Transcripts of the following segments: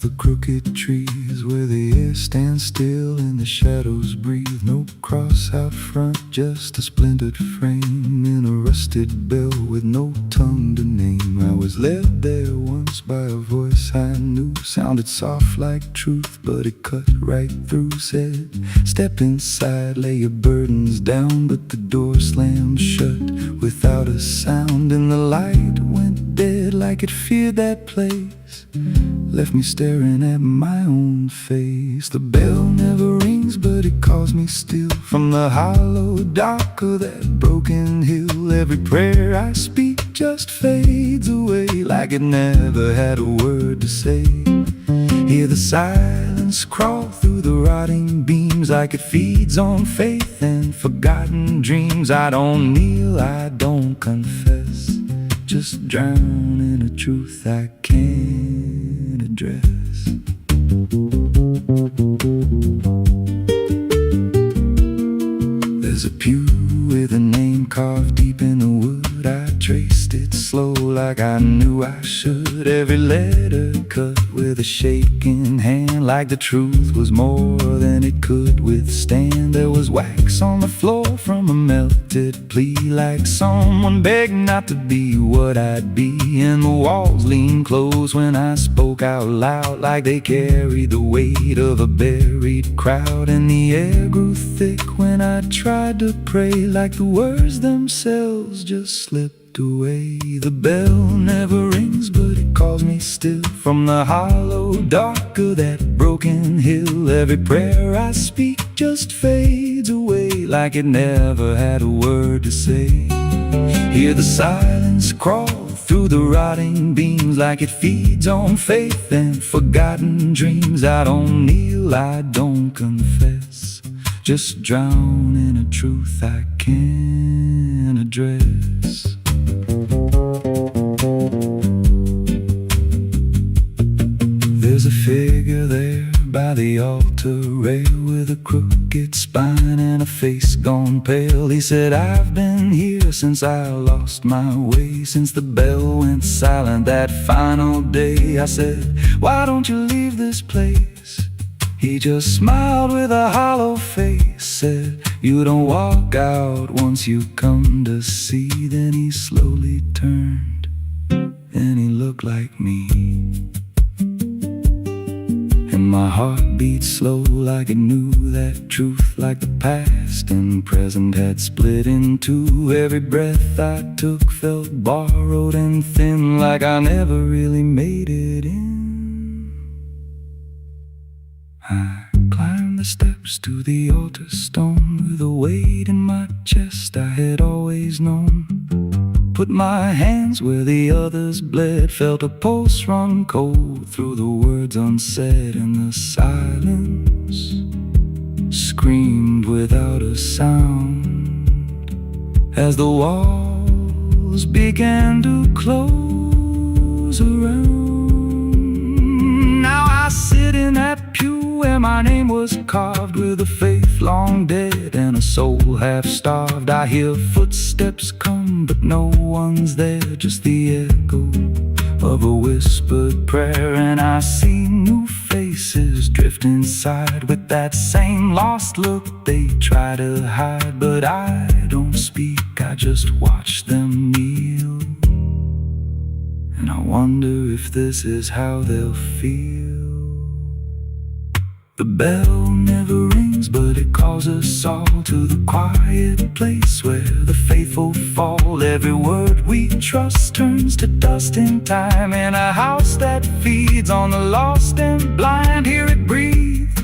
the crooked trees, where the air stands still and the shadows breathe. No cross out front, just a splintered frame in a rusted bell with no tongue to name. I was led there once by a voice I knew, sounded soft like truth, but it cut right through. Said, step inside, lay your burdens down, but the door slammed shut without a sound, and the light went dead like it feared that place, left me staring at my own face. The bell never rings, but it calls me still from the hollow dark of that broken hill. Every prayer I speak just fades away like it never had a word to say. Hear the silence crawl through the rotting beams like it feeds on faith and forgotten dreams. I don't kneel, I don't confess, just drown in a truth I can't address. There's a pew with a name carved deep in the wood. I traced it slow like I knew I should. Every letter cut with a shaking hand, like the truth was more than it could withstand. There was wax on the floor from a melted plea, like someone begged not to be what I'd be. And the walls leaned close when I spoke out loud, like they carried the weight of a buried crowd. And the air grew thick when I tried to pray, like the words themselves just slipped away. The bell never rings, but it calls me still from the hollow dark of that broken hill. Every prayer I speak just fades away like it never had a word to say. Hear the silence crawl through the rotting beams like it feeds on faith and forgotten dreams. I don't kneel, I don't confess, just drown in a truth I can't address. There's a figure there by the altar rail with a crooked spine and a face gone pale. He said, I've been here since I lost my way, since the bell went silent that final day. I said, why don't you leave this place? He just smiled with a hollow face, said, you don't walk out once you come to see. Then he slowly turned and he looked like me. And my heart beat slow like it knew that truth, like the past and present had split in two. Every breath I took felt borrowed and thin, like I never really made it in. I climbed the steps to the altar stone with a weight in my chest I had always known. Put my hands where the others bled, felt a pulse run cold through the words unsaid, and the silence screamed without a sound as the walls began to close around. Now I sit in that pew where my name was carved, with a faith long dead and a soul half starved. I hear footsteps come, but no one's there, just the echo of a whispered prayer. And I see new faces drift inside with that same lost look they try to hide. But I don't speak, I just watch them kneel, and I wonder if this is how they'll feel. The bell never rings, but it calls us all to the quiet place where the faithful fall. Every word we trust turns to dust in time, in a house that feeds on the lost and blind. Hear it breathe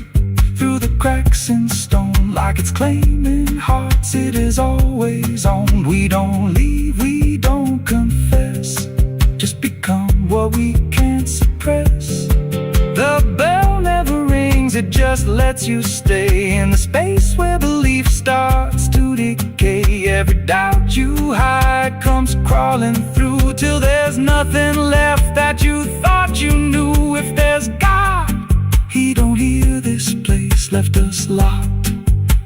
through the cracks in stone, like it's claiming hearts it is always on. We don't leave, we don't confess, just become what we can't suppress. The bell never rings, it just lets you stay in the space where belief starts to decay. Every doubt you hide comes crawling through, till there's nothing left that you thought you knew. If there's God, He don't hear this place, left us locked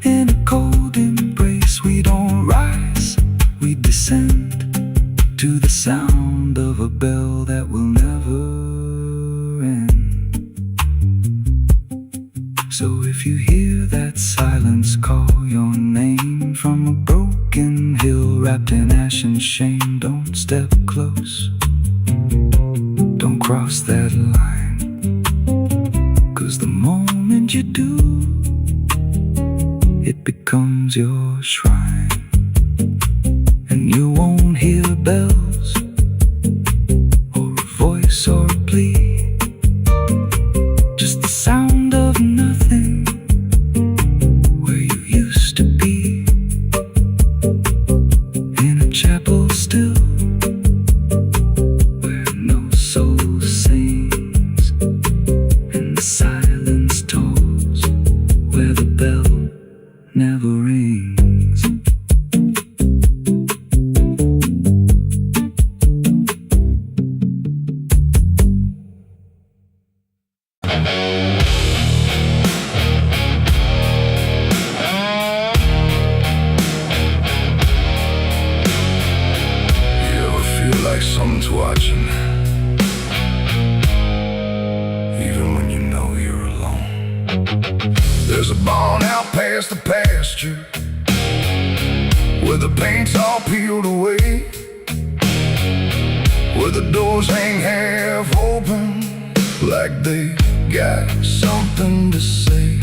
in a cold embrace. We don't rise, we descend to the sound of a bell that will never end. If you hear that silence call your name from a broken hill wrapped in ash and shame, don't step close, don't cross that line, 'cause the moment you do, it becomes your shrine. And you won't hear bells or a voice or a plea, just the sound of nothing where you used to be, in a chapel still where no soul sings, and the silence tolls where the bell never rings. Like someone's watching, even when you know you're alone. There's a barn out past the pasture, where the paint's all peeled away, where the doors hang half open, like they got something to say.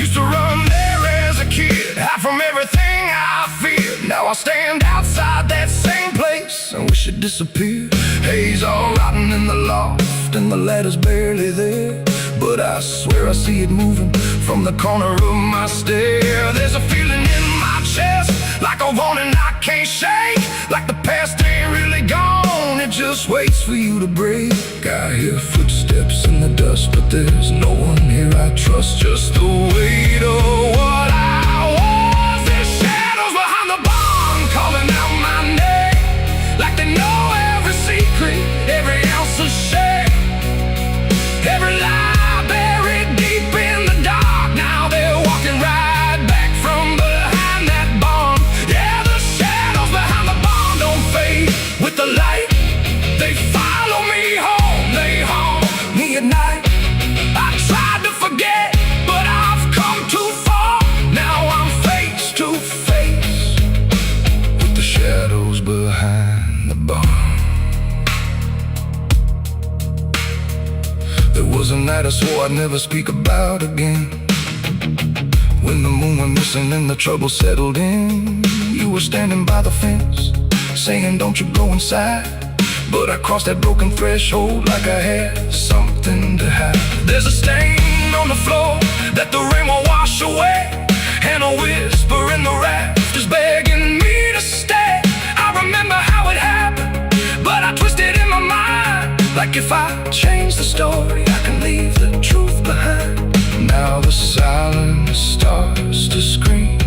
Used to run there as a kid, hide from everything I feared. Now I stand outside that same place and wish it disappeared. Haze all rotten in the loft, and the ladder's barely there, but I swear I see it moving from the corner of my stair. There's a feeling in my chest, like a warning I can't shake, like the past ain't really gone, it just waits for you to break. I hear footsteps in the dust, but there's no one here I trust, just the weight of what I was. There's shadows behind the barn calling out my name, like they know every secret, every ounce of shame, every lie buried deep in the dark. Now they're walking right back from behind that barn. Yeah, the shadows behind the barn don't fade with the light. They follow me home, they haunt me at night. I tried to forget, but I've come too far. Now I'm face to face with the shadows behind the barn. There was a night I swore I'd never speak about again, when the moon went missing and the trouble settled in. You were standing by the fence, saying don't you go inside, but I crossed that broken threshold like I had something to hide. There's a stain on the floor that the rain will wash away, and a whisper in the rafters begging me to stay. I remember how it happened, but I twisted in my mind, like if I change the story, I can leave the truth behind. Now the silence starts to scream,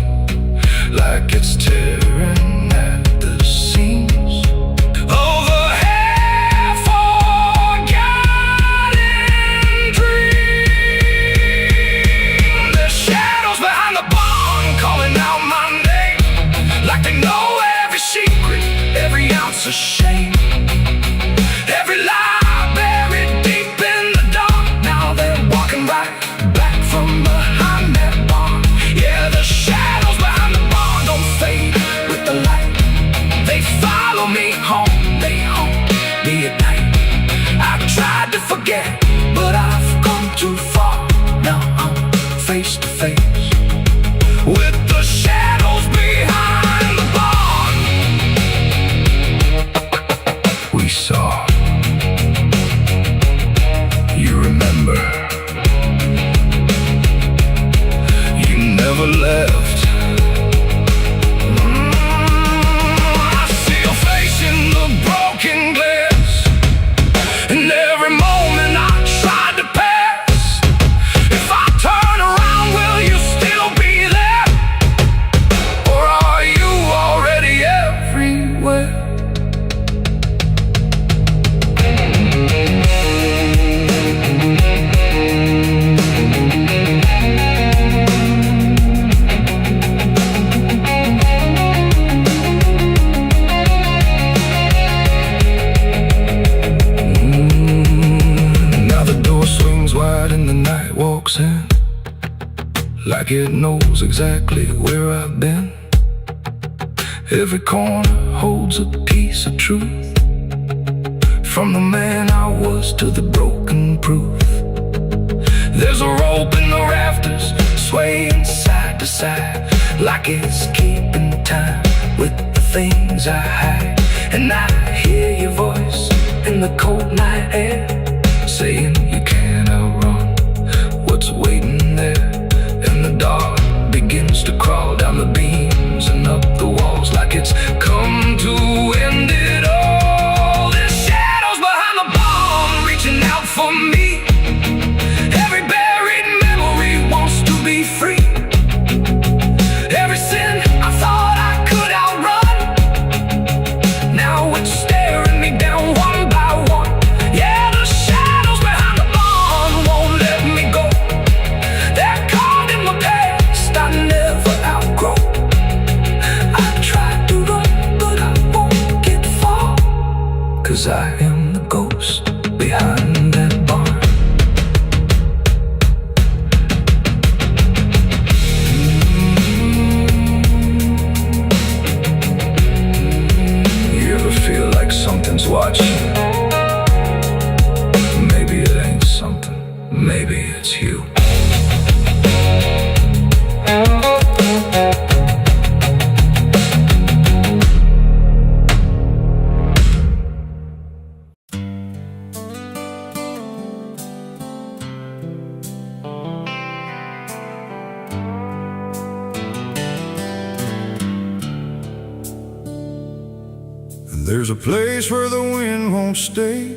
like it's tearing at the seams. Over half-forgotten dreams. There's shadows behind the barn calling out my name, like they know every secret, every ounce of shame, every lie buried deep in the dark. Now they're walking right back from behind that barn. Yeah, the shadows behind the barn don't fade with the light. They follow me home, they haunt me at night. I tried to forget, but I've gone too far. Now I'm face to face with the shadows behind the barn. We saw. You remember. You never left. I see your face in the broken glass, and every moment I tried to pass like it knows exactly where I've been. Every corner holds a piece of truth, from the man I was to the broken proof. There's a rope in the rafters, swaying side to side, like it's keeping time with the things I hide. And I hear your voice in the cold night air, saying you can't outrun what's waiting there. And the dark begins to crawl down the beams and up the walls, like it's come to end it all. There's shadows behind the bomb, reaching out for me. Every buried memory wants to be free. Every sin I thought I could outrun, now it's staring me down one by one. Yeah, the shadows behind the bomb won't let me go. They're caught in my past I never outgrow. I tried to run, but I won't get far, 'cause I am the ghost behind that barn. Something's watching. Maybe it ain't something, maybe it's you. There's a place where the wind won't stay,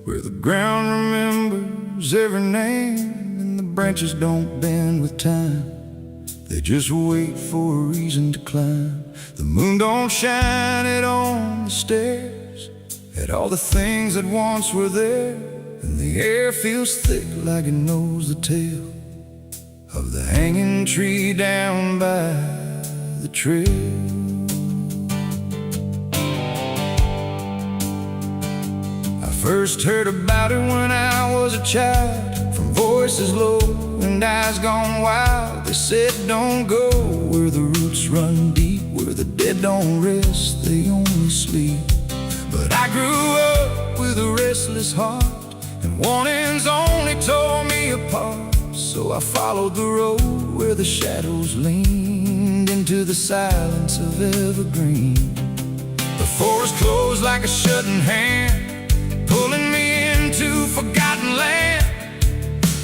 where the ground remembers every name, and the branches don't bend with time. They just wait for a reason to climb. The moon don't shine it on the stairs, at all the things that once were there. And the air feels thick like it knows the tale of the hanging tree down by the trail. First heard about it when I was a child, from voices low and eyes gone wild. They said don't go where the roots run deep, where the dead don't rest, they only sleep. But I grew up with a restless heart, and warnings only tore me apart. So I followed the road where the shadows leaned into the silence of evergreen. The forest closed like a shutting hand, pulling me into forgotten land.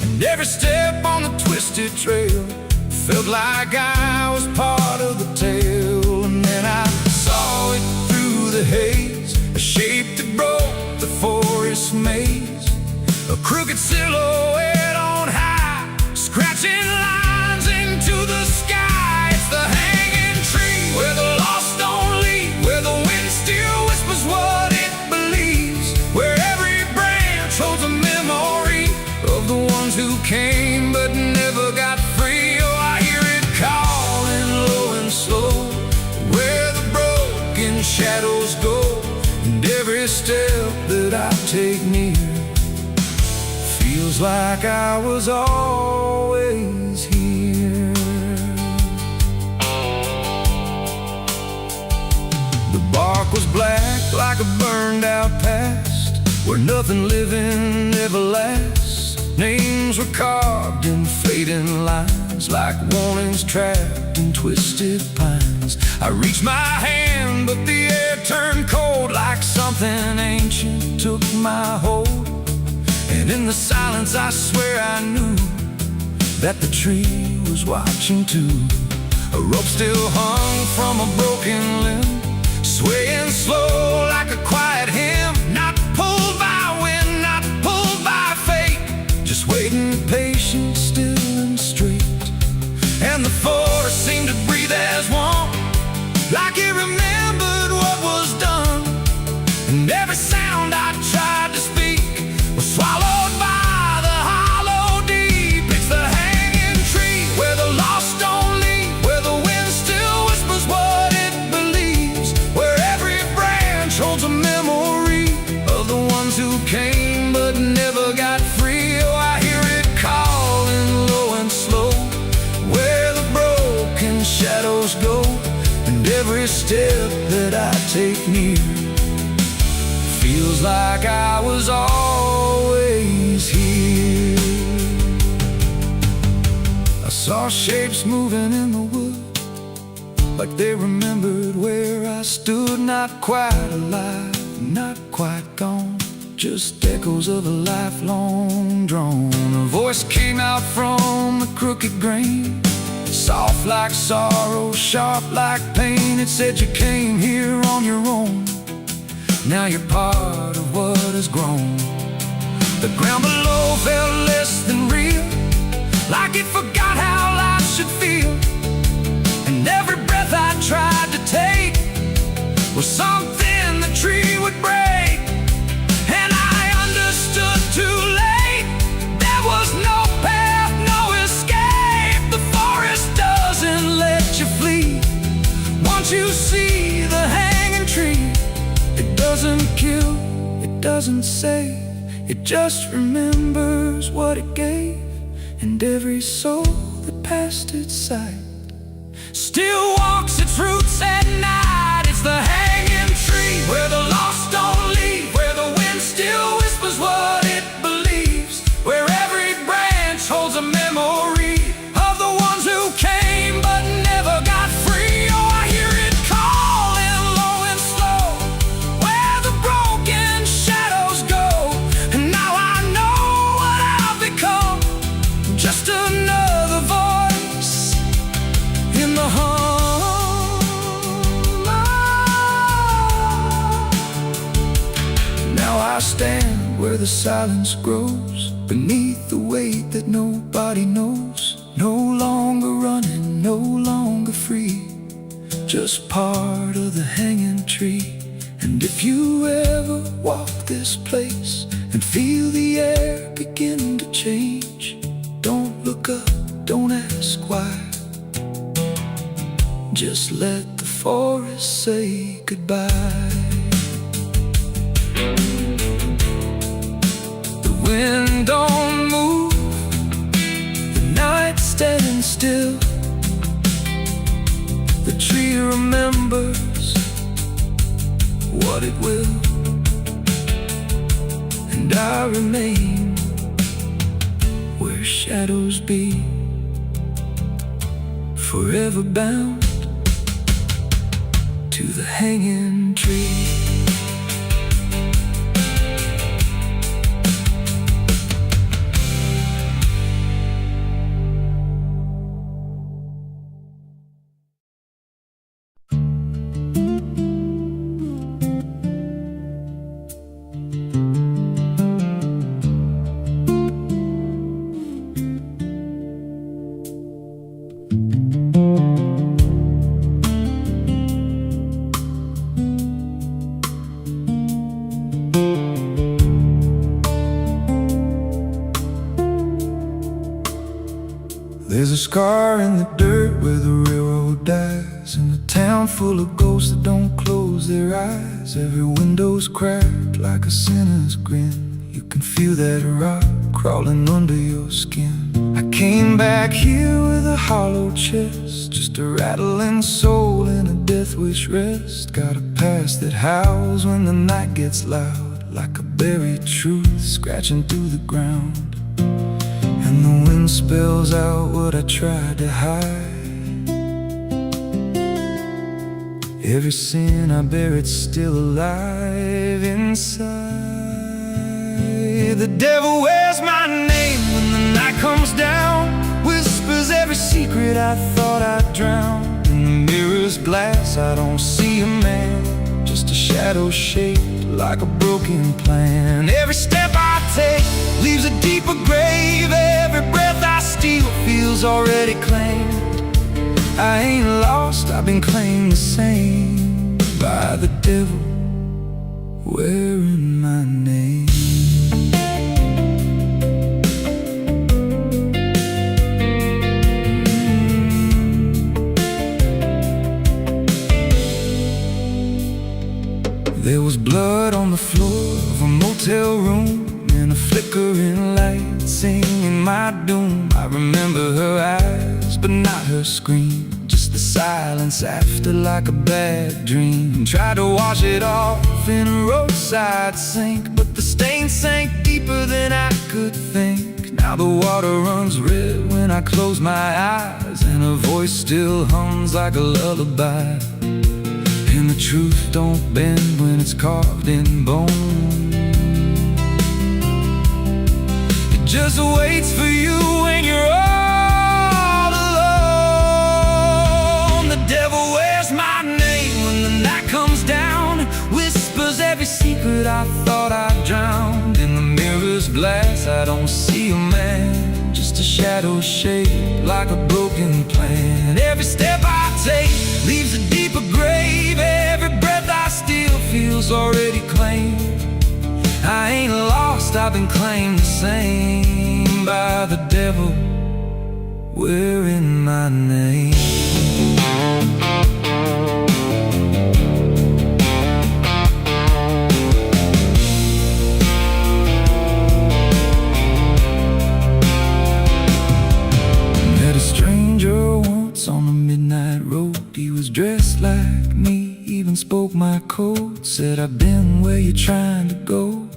And every step on the twisted trail felt like I was part of the tale. And then I saw it through the haze, a shape that broke the forest maze, a crooked silhouette on high, scratching lines into the sky. It's the hanging tree where the lost don't leave, where the wind still whispers what it believes, where every branch holds a memory of the ones who came but never got free. Oh, I hear it calling low and slow, where the broken shadows go. And every step that I take near feels like I was always here. The bark was black like a burned out past, where nothing living ever lasts. Names were carved in fading lines, like warnings trapped in twisted pines. I reached my hand, but the air turned cold, like something ancient took my hold. And in the silence I swear I knew that the tree was watching too. A rope still hung from a broken limb, swaying slow like a quiet hymn, not pulled by wind, not pulled by fate, just waiting patient, still and straight. And the forest seemed to breathe as one, like it remembered what was done. And every sound I tried to speak was swallowed by the hollow deep. It's the hanging tree where the lost don't leave, where the wind still whispers what it believes, where every branch holds a memory of the ones who came but never got free. Oh, I hear it calling low and slow, step that I take near feels like I was always here. I saw shapes moving in the wood, like they remembered where I stood. Not quite alive, not quite gone, just echoes of a lifelong drone. A voice came out from the crooked grain, soft like sorrow, sharp like pain. It said you came here on your own, now you're part of what has grown. The ground below felt less than real, like it forgot how life should feel. And every breath I tried to take was something the tree would break. And I understood too late, there was no path, no escape. The forest doesn't let you flee. Once you see the hanging tree, it doesn't kill, it doesn't save, it just remembers what it gave. And every soul that passed its sight still walks its roots at night. It's the hanging tree, where the lost don't leave, where the wind still whispers what it believes, where every branch holds a memory of the ones who came but never got free. Oh, I hear it calling low and slow, where the broken shadows go. And now I know what I've become, just another voice in the hum. Now I stand where the silence grows, beneath the weight that nobody knows. No longer running, no longer free, just part of the hanging tree. And if you ever walk this place and feel the air begin to change, don't look up, don't ask why, just let the forest say goodbye. The wind don't move, the night's standing still. The tree remembers what it will, and I remain where shadows be, forever bound to the hanging tree. There's a scar in the dirt where the railroad dies, and a town full of ghosts that don't close their eyes. Every window's cracked like a sinner's grin. You can feel that rock crawling under your skin. I came back here with a hollow chest, just a rattling soul in a death wish rest. Got a past that howls when the night gets loud, like a buried truth scratching through the ground. And the wind spells out what I tried to hide. Every sin I bear, it's still alive inside. The devil wears my name when the night comes down, whispers every secret I thought I'd drown. In the mirror's glass I don't see a man, just a shadow shaped like a broken plan. Every step I take leaves a deeper grave. Every breath I steal feels already claimed. I ain't lost, I've been claimed the same by the devil wearing my name. There was blood on the floor of a motel room, and a flickering light singing my doom. I remember her eyes, but not her scream, just the the silence after like a bad dream. Tried to wash it off in a roadside sink, but the stain sank deeper than I could think. Now the water runs red when I close my eyes, and a voice still hums like a lullaby. And the truth don't bend when it's carved in bone. It just waits for you when you're all alone. The devil wears my name when the night comes down, whispers every secret I thought I drowned. In the mirror's glass I don't see a man, just a shadow shaped like a broken plan. Every step I take leaves a deeper grave. Every breath I steal feels already claimed. I ain't lost, I've been claimed the same by the devil wearing my name. Met a stranger once on a midnight road. He was dressed like me, even spoke my code. Said, I've been where you're trying to go.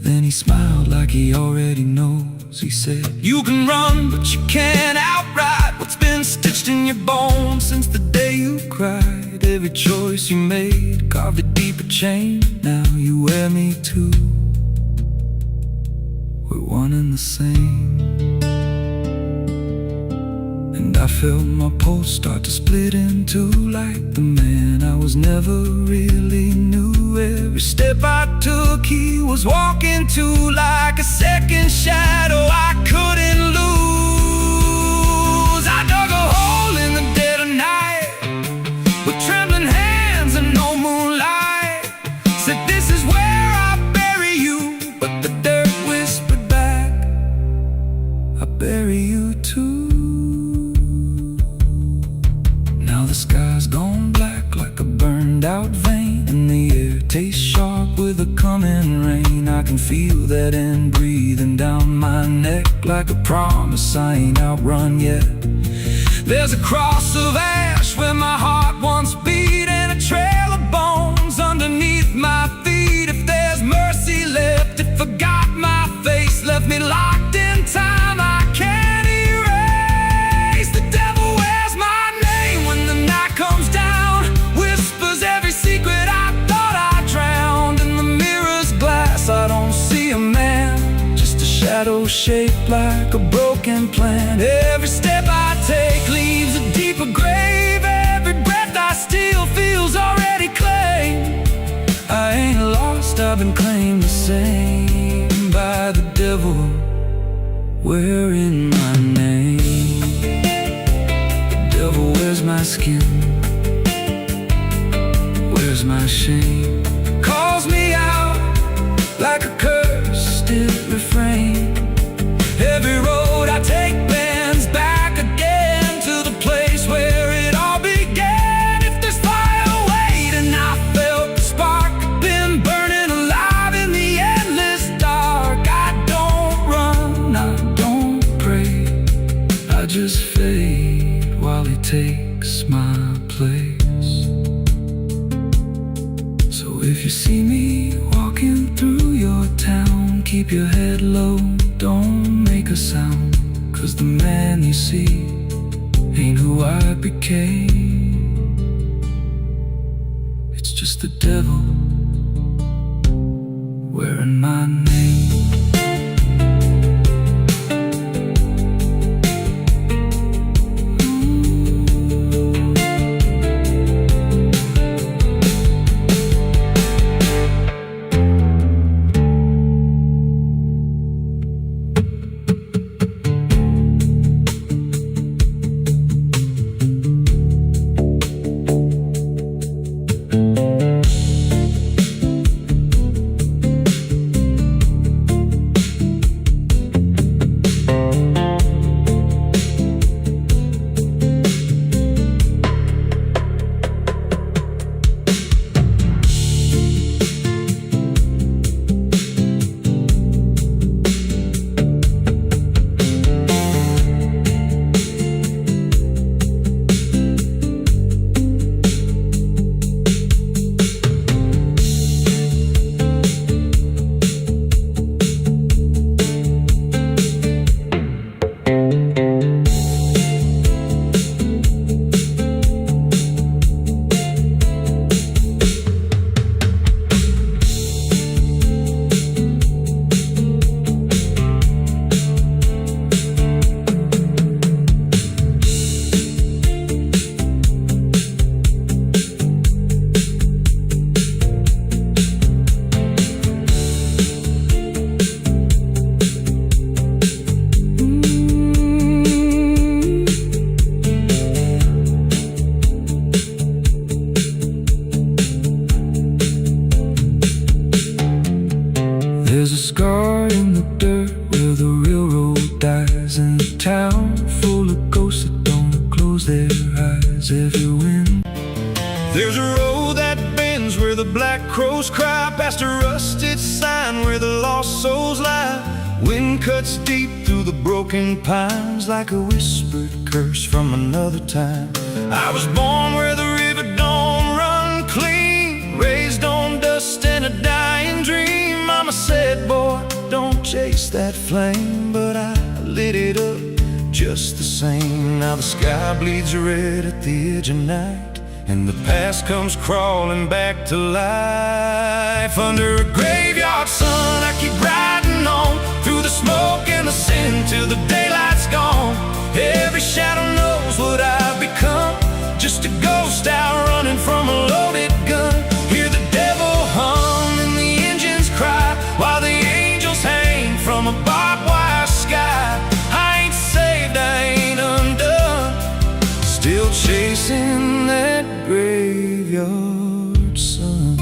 Then he smiled like he already knows. He said, you can run, but you can't outride what's been stitched in your bones since the day you cried. Every choice you made carved a deeper chain. Now you wear me too. We're one and the same. And I felt my pulse start to split in two, like the man I was never really knew. Every step I took he was walking to, like a second shadow I couldn't lose. I dug a hole in the dead of night with trembling hands and no moonlight. Said, this is where I bury you, but the dirt whispered back, I bury you too. Now the sky's gone black like a burned out vein, and the air tastes sharp with the coming rain. I can feel that end breathing down my neck like a promise I ain't outrun yet. There's a cross of ash where my heart once beat, and a trail of bones underneath my feet. If there's mercy left, it forgot my face, left me locked in time I can't erase. The devil wears my name when the night comes down, whispers every secret I thought I drowned. In the mirror's glass I don't see a man, just a shadow shaped like a broken plan. Every step I take leaves a deeper grave. Every breath I steal feels already claimed. I ain't lost, I've been claimed the same by the devil wearing my name. The devil wears my skin, wears my shame, calls me out like a cursed refrain. Every road I take bends back again to the place where it all began. If there's fire waiting, I felt the spark, been burning alive in the endless dark. I don't run, I don't pray, I just fade while he takes my place. So if you see me walking through your town, keep your head low, don't make a sound, 'cause the man you see ain't who I became. It's just the devil wearing my name. town full of ghosts that don't close their eyes every wind. There's a road that bends where the black crows cry, past a rusted sign where the lost souls lie. Wind cuts deep through the broken pines like a whispered curse from another time. I was born where the river don't run clean, raised on dust and a dying dream. Mama said, boy, don't chase that flame, but I lit it up just the same. Now the sky bleeds red at the edge of night, and the past comes crawling back to life. Under a graveyard sun, I keep riding on through the smoke and the sin till the daylight's gone. Every shadow knows what I've become, just a ghost out running from a loaded gun. Hear the devil hum and the engines cry, while the angels hang from a barbed wire sky. I ain't saved, I ain't undone, still chasing that graveyard sun.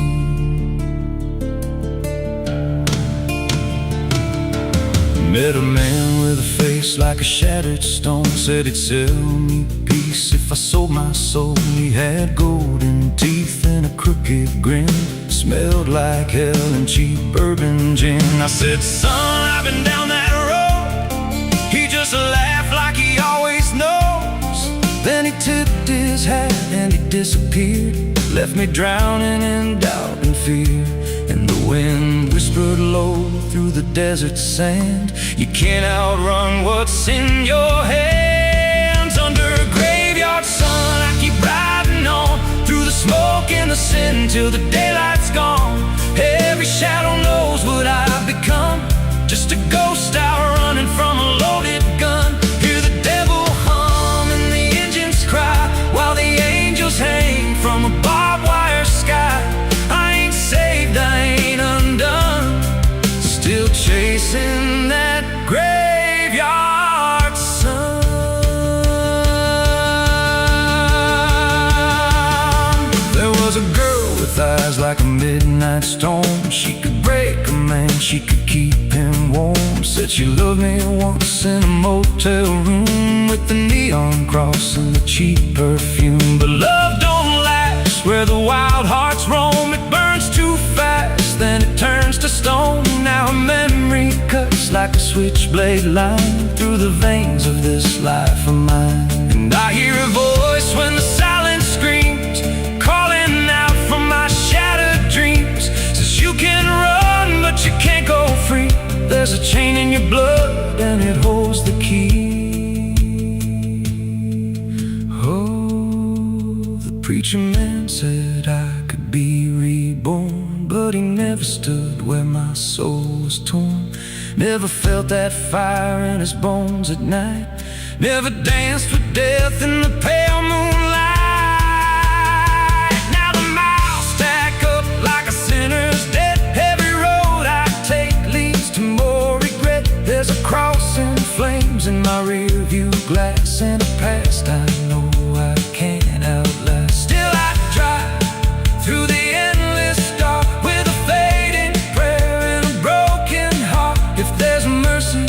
Met a man with a face like a shattered stone, said he'd sell me peace if I sold my soul. He had golden teeth and a crooked grin, smelled like hell and cheap bourbon gin. I said, son, I've been down that road. He just laughed like he always knows. Then he tipped his hat and he disappeared, left me drowning in doubt and fear. And the wind whispered low through the desert sand, you can't outrun what's in your hands. Under a graveyard sun, I keep riding on through the smoke and the sin till the daylight's gone. Every shadow knows what I've become, just a ghost out running from a loaded gun. Hear the devil hum and the engines cry, while the angels hang from a barbed wire sky. I ain't saved, I ain't undone, still chasing that graveyard sun. There was a girl with eyes like a midnight storm. She could break a man, she could keep him warm. Said she loved me once in a motel room, with the neon cross and the cheap perfume. But love don't last where the wild hearts roam. It burns too fast, then it turns to stone. Now a memory cuts like a switchblade line through the veins of this life of mine. And I hear a voice when the silence screams, calling out from my shattered dreams. Says you can run, but you can't go free. There's a chain in your blood and it holds the key. Oh, the preacher man said I could be reborn, but he never stood where my soul was torn. Never felt that fire in his bones at night, never danced with death in the pale moonlight. Now the miles stack up like a sinner's debt. Every road I take leads to more regret. There's a cross in flames in my rear view glass, and a past I know I can't outlast. Still I drive through the endless dark with a fading prayer and a broken heart. If there's mercy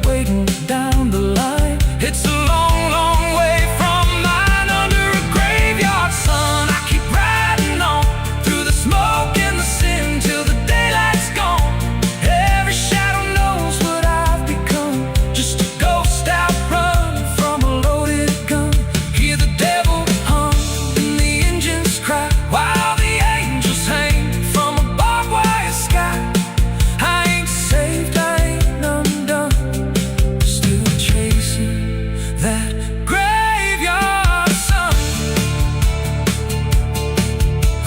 waiting down the line, it's a long, long way from mine. Under a graveyard sun, I keep riding on through the smoke and the sin till the daylight's gone. Every shadow knows what I've become, just a ghost out running from a loaded gun. Hear the devil hum and the engines cry, while the angels hang from a barbed wire sky. I ain't saved, I ain't undone, still chasing that graveyard sun.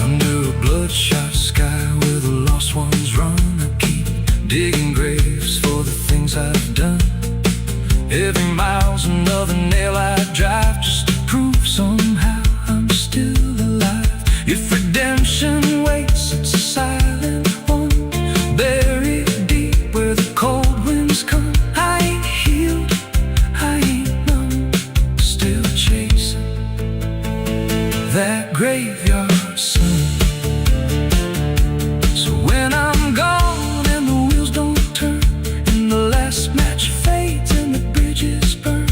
Under a bloodshot sky where the lost ones run, I keep digging graves for the things I've done. Every mile's another nail I drive, just to prove somehow I'm still alive. If redemption waits, it's a silent home, buried deep where the cold winds come. I ain't healed, I ain't numb, still chasing that graveyard sun. So when I'm gone and the wheels don't turn, and the last match fades and the bridges burn,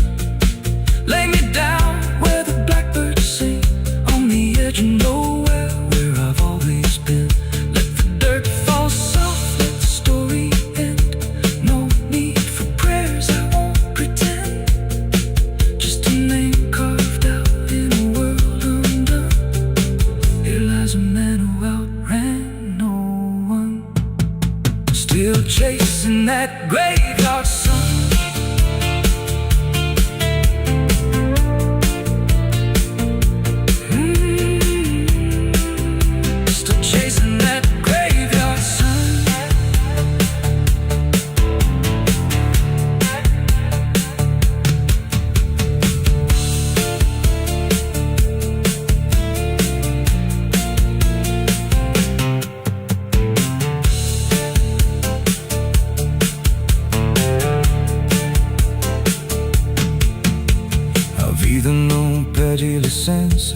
de licença.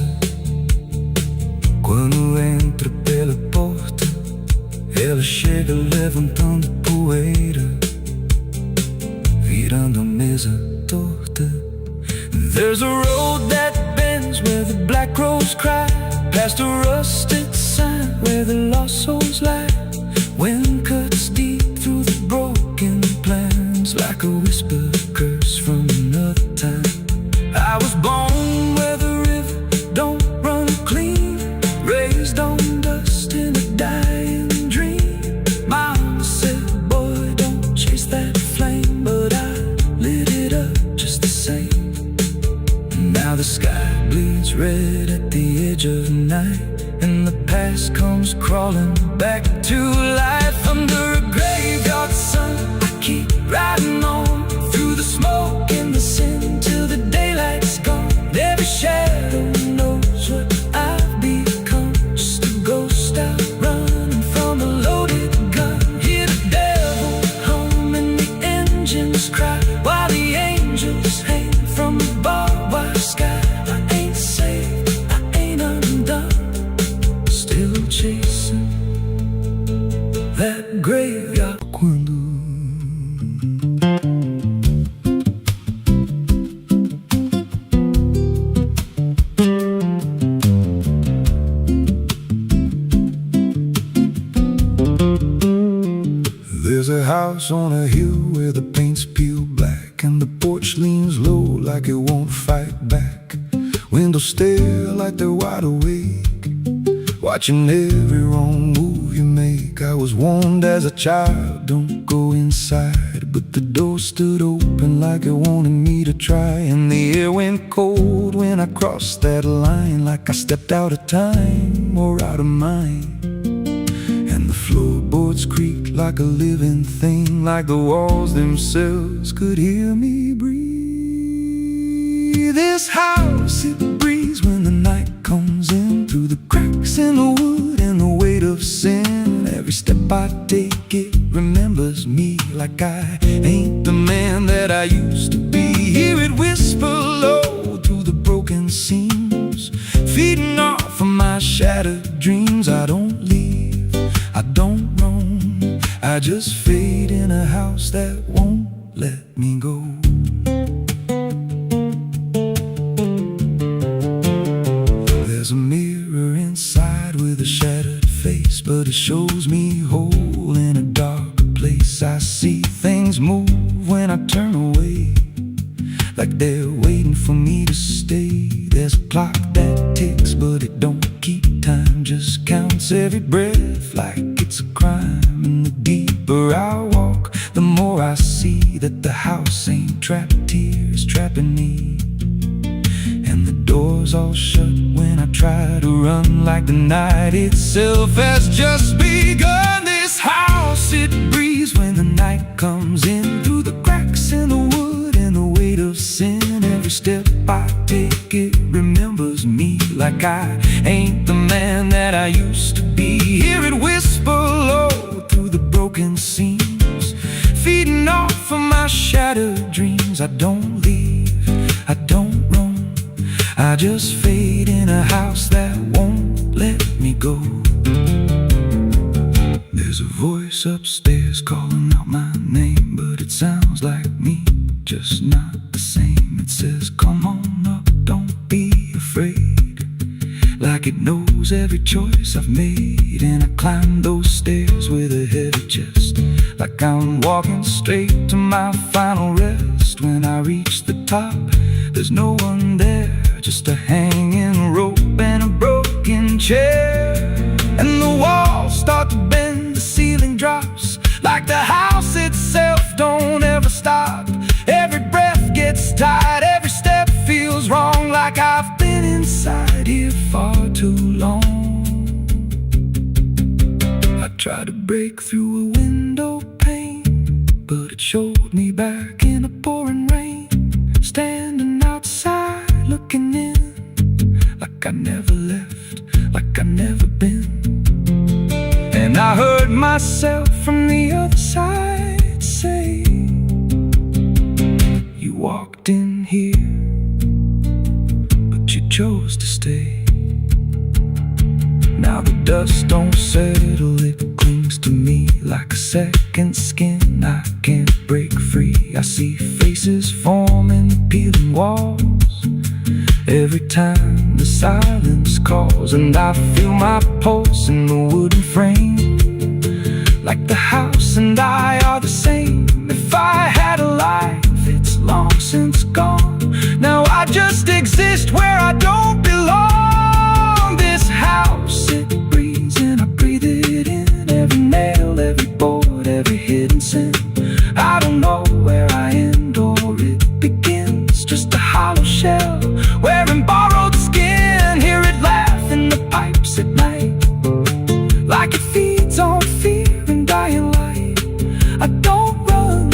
Quando entra pela porta, ela chega levantando poeira, virando a mesa torta. There's a road that bends where the black crows cry, past a rusted sign where the lost souls lie. Wind cuts deep through the broken plans, like a whispered curse from another time. I was born where the river don't run clean, raised on dust in a dying dream. Mama said, boy, don't chase that flame, but I lit it up just the same. Now the sky bleeds red at the edge of night, and the past comes crawling back to life. Under a graveyard sun, I keep riding on through the smoke and the sin till the daylight's gone. Every shadow knows what I've become, just a ghost out running from a loaded gun. Hear the devil hum and the engines cry, while the angels hang from the barbed wire sky. I ain't saved, I ain't undone, still chasing that graveyard. Quando there's a house on a hill where the paint's peeled black, and the porch leans low like it won't fight back. Windows stare like they're wide awake, watching every wrong move you make. I was warned as a child, don't go inside, but the door stood open like it wanted me to try. And the air went cold when I crossed that line, like I stepped out of time or out of mind. And the floorboards creaked like a living thing, like the walls themselves could hear me breathe. This house, it breathes when the night comes in, through the cracks in the wood and the weight of sin. Every step I take, it remembers me, like I ain't the man that I used to be. Hear it whisper low through the broken seams, feeding off of my shattered dreams. I don't leave, I don't roam, I just fade in a house that won't let me go. There's a mirror inside with a shattered face, but it shows me whole in a dark place. I see things move when I turn away, like they're waiting for me to stay. There's a clock that ticks, but it don't keep time, just counts every breath like it's a crime. And the deeper I walk, the more I see that the house ain't trapped here, it's trapping me. And the doors all shut when I try to run, like the night itself has just begun. This house, it breathes when the night comes in, through the cracks in the wood and the weight of sin. Every step I take, it remembers me, like I ain't the man that I used to be. Hear it whisper low through the broken seams, feeding off of my shattered dreams. I don't leave, I don't roam, I just fade in a house that won't let me go. There's a voice upstairs calling out my name, but it sounds like me, just not the same. It says, come on up, don't be afraid, like it knows every choice I've made. And I climb those stairs with a heavy chest, like I'm walking straight to my final rest. When I reach the top, there's no one there, just a hanging rope and a broken chair. And the walls start to bend, the ceiling drops, like the house itself don't ever stop. Every breath gets tight, every step feels wrong, like I've been inside here far too long. I tried to break through a window pane, but it showed me back in the pouring rain, standing outside looking in, like I never left, like I never been. And I heard myself from the other side say, you walked in here, but you chose to stay. Now the dust don't settle, it clings to me like a second skin. I can't break free. I see faces forming, peeling walls every time the silence calls, and I feel my pulse in the wooden frame, like the house and I are the same. If I had a life, it's long since gone. Now I just exist where I don't belong. This house, it breathes and I breathe it in. Every nail, every board, every hidden sin. I don't know where I end or it begins. Just a hollow shell wearing borrowed skin. Hear it laugh in the pipes at night, like it feeds on fear and dying light. I don't run,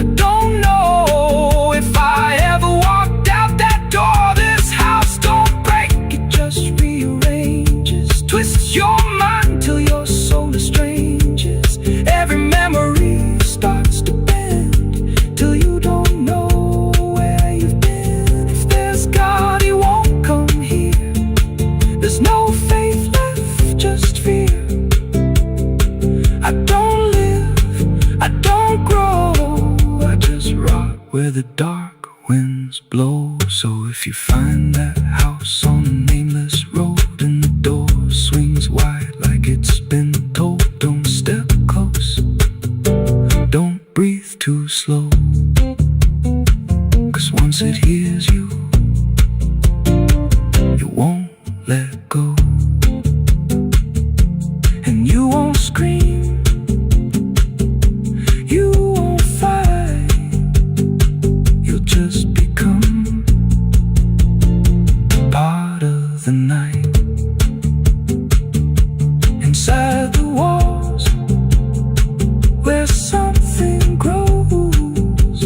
I don't know if I ever walked out that door. This house don't break, it just rearranges, twists your mind till your soul estranges. Every memory starts to bend till you don't know where you've been. If there's God, he won't come here. There's no faith left, just fear. I don't live, I don't grow, I just rot where the dark winds blow. So if you find that house on a nameless road and the door swings wide like it's been told, don't step close, don't breathe too slow, 'cause once it hears you, it won't let go. And you won't scream, you won't fight, you'll just become part of the night. Inside the walls, where something grows.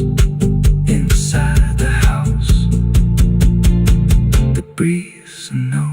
Inside the house that breathes and knows.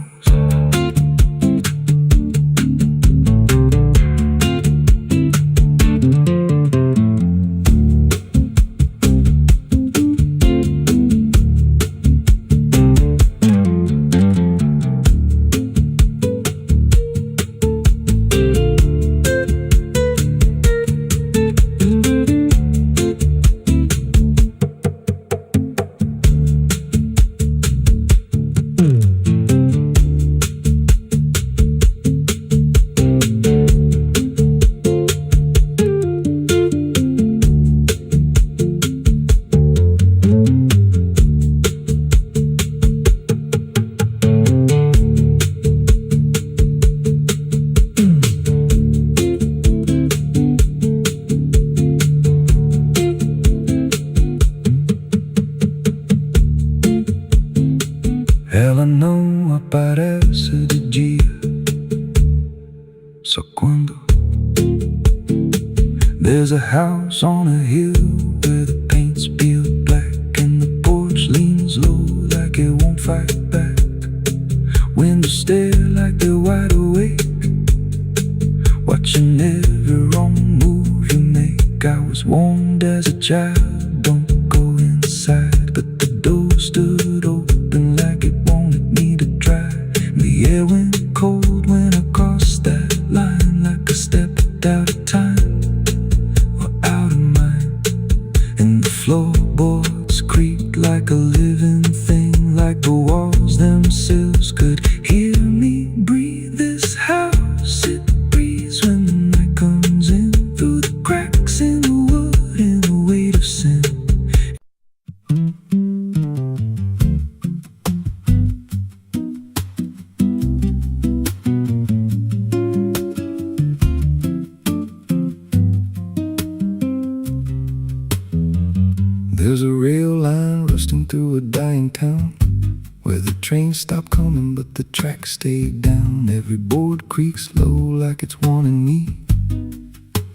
Ela não aparece de dia, só quando there's a house on a hill where the paint's peeled black and the porch leans low like it won't fight back. Windows stare like they're wide awake, watching every wrong move you make. I was warned as a child, don't go inside, but the door stood open like it wanted me to try. The air went cold when I crossed that line, like I stepped out of time or out of mind. And the floorboards creaked like a living thing, like the walls themselves could hear me breathe. This house, it breathes when the night comes in, through the cracks in the wood and the weight of sin. There's a rail line rusting through a dying town, where the trains stop coming but the tracks stay down. Every board creaks low like it's warning me,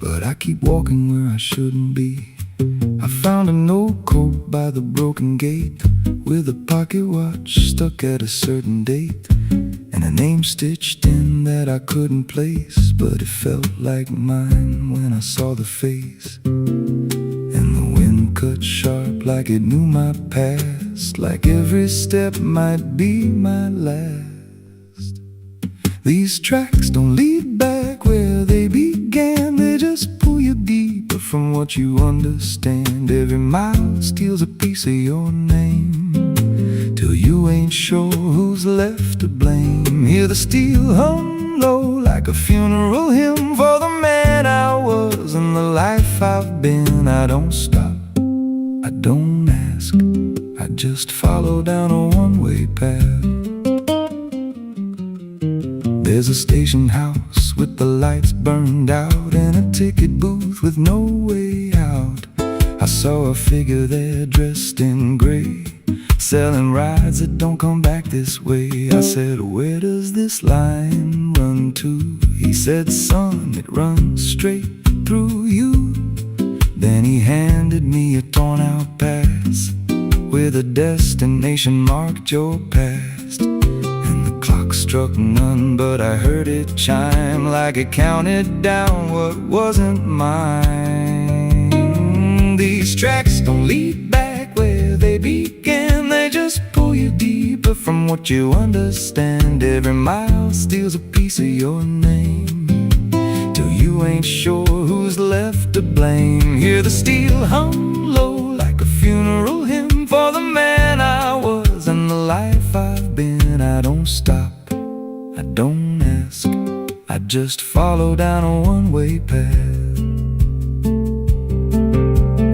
but I keep walking where I shouldn't be. I found a note code by the broken gate, with a pocket watch stuck at a certain date, and a name stitched in that I couldn't place, but it felt like mine when I saw the face. And the wind cut sharp like it knew my path, past, like every step might be my last. These tracks don't lead back where they began, they just pull you deeper from what you understand. Every mile steals a piece of your name, till you ain't sure who's left to blame. Hear the steel hum low like a funeral hymn for the man I was and the life I've been. I don't stop, I don't ask, I just follow down a one-way path. There's a station house with the lights burned out and a ticket booth with no way out. I saw a figure there dressed in gray, selling rides that don't come back this way. I said, where does this line run to? He said, son, it runs straight through you. Then he handed me a torn out pass with a destination marked your past. And the clock struck none, but I heard it chime like it counted down what wasn't mine. These tracks don't lead back where they began, they just pull you deeper from what you understand. Every mile steals a piece of your name, till you ain't sure who's left to blame. Hear the steel hum low like a funeral hymn for the man I was and the life I've been. I don't stop, I don't ask, I just follow down a one-way path.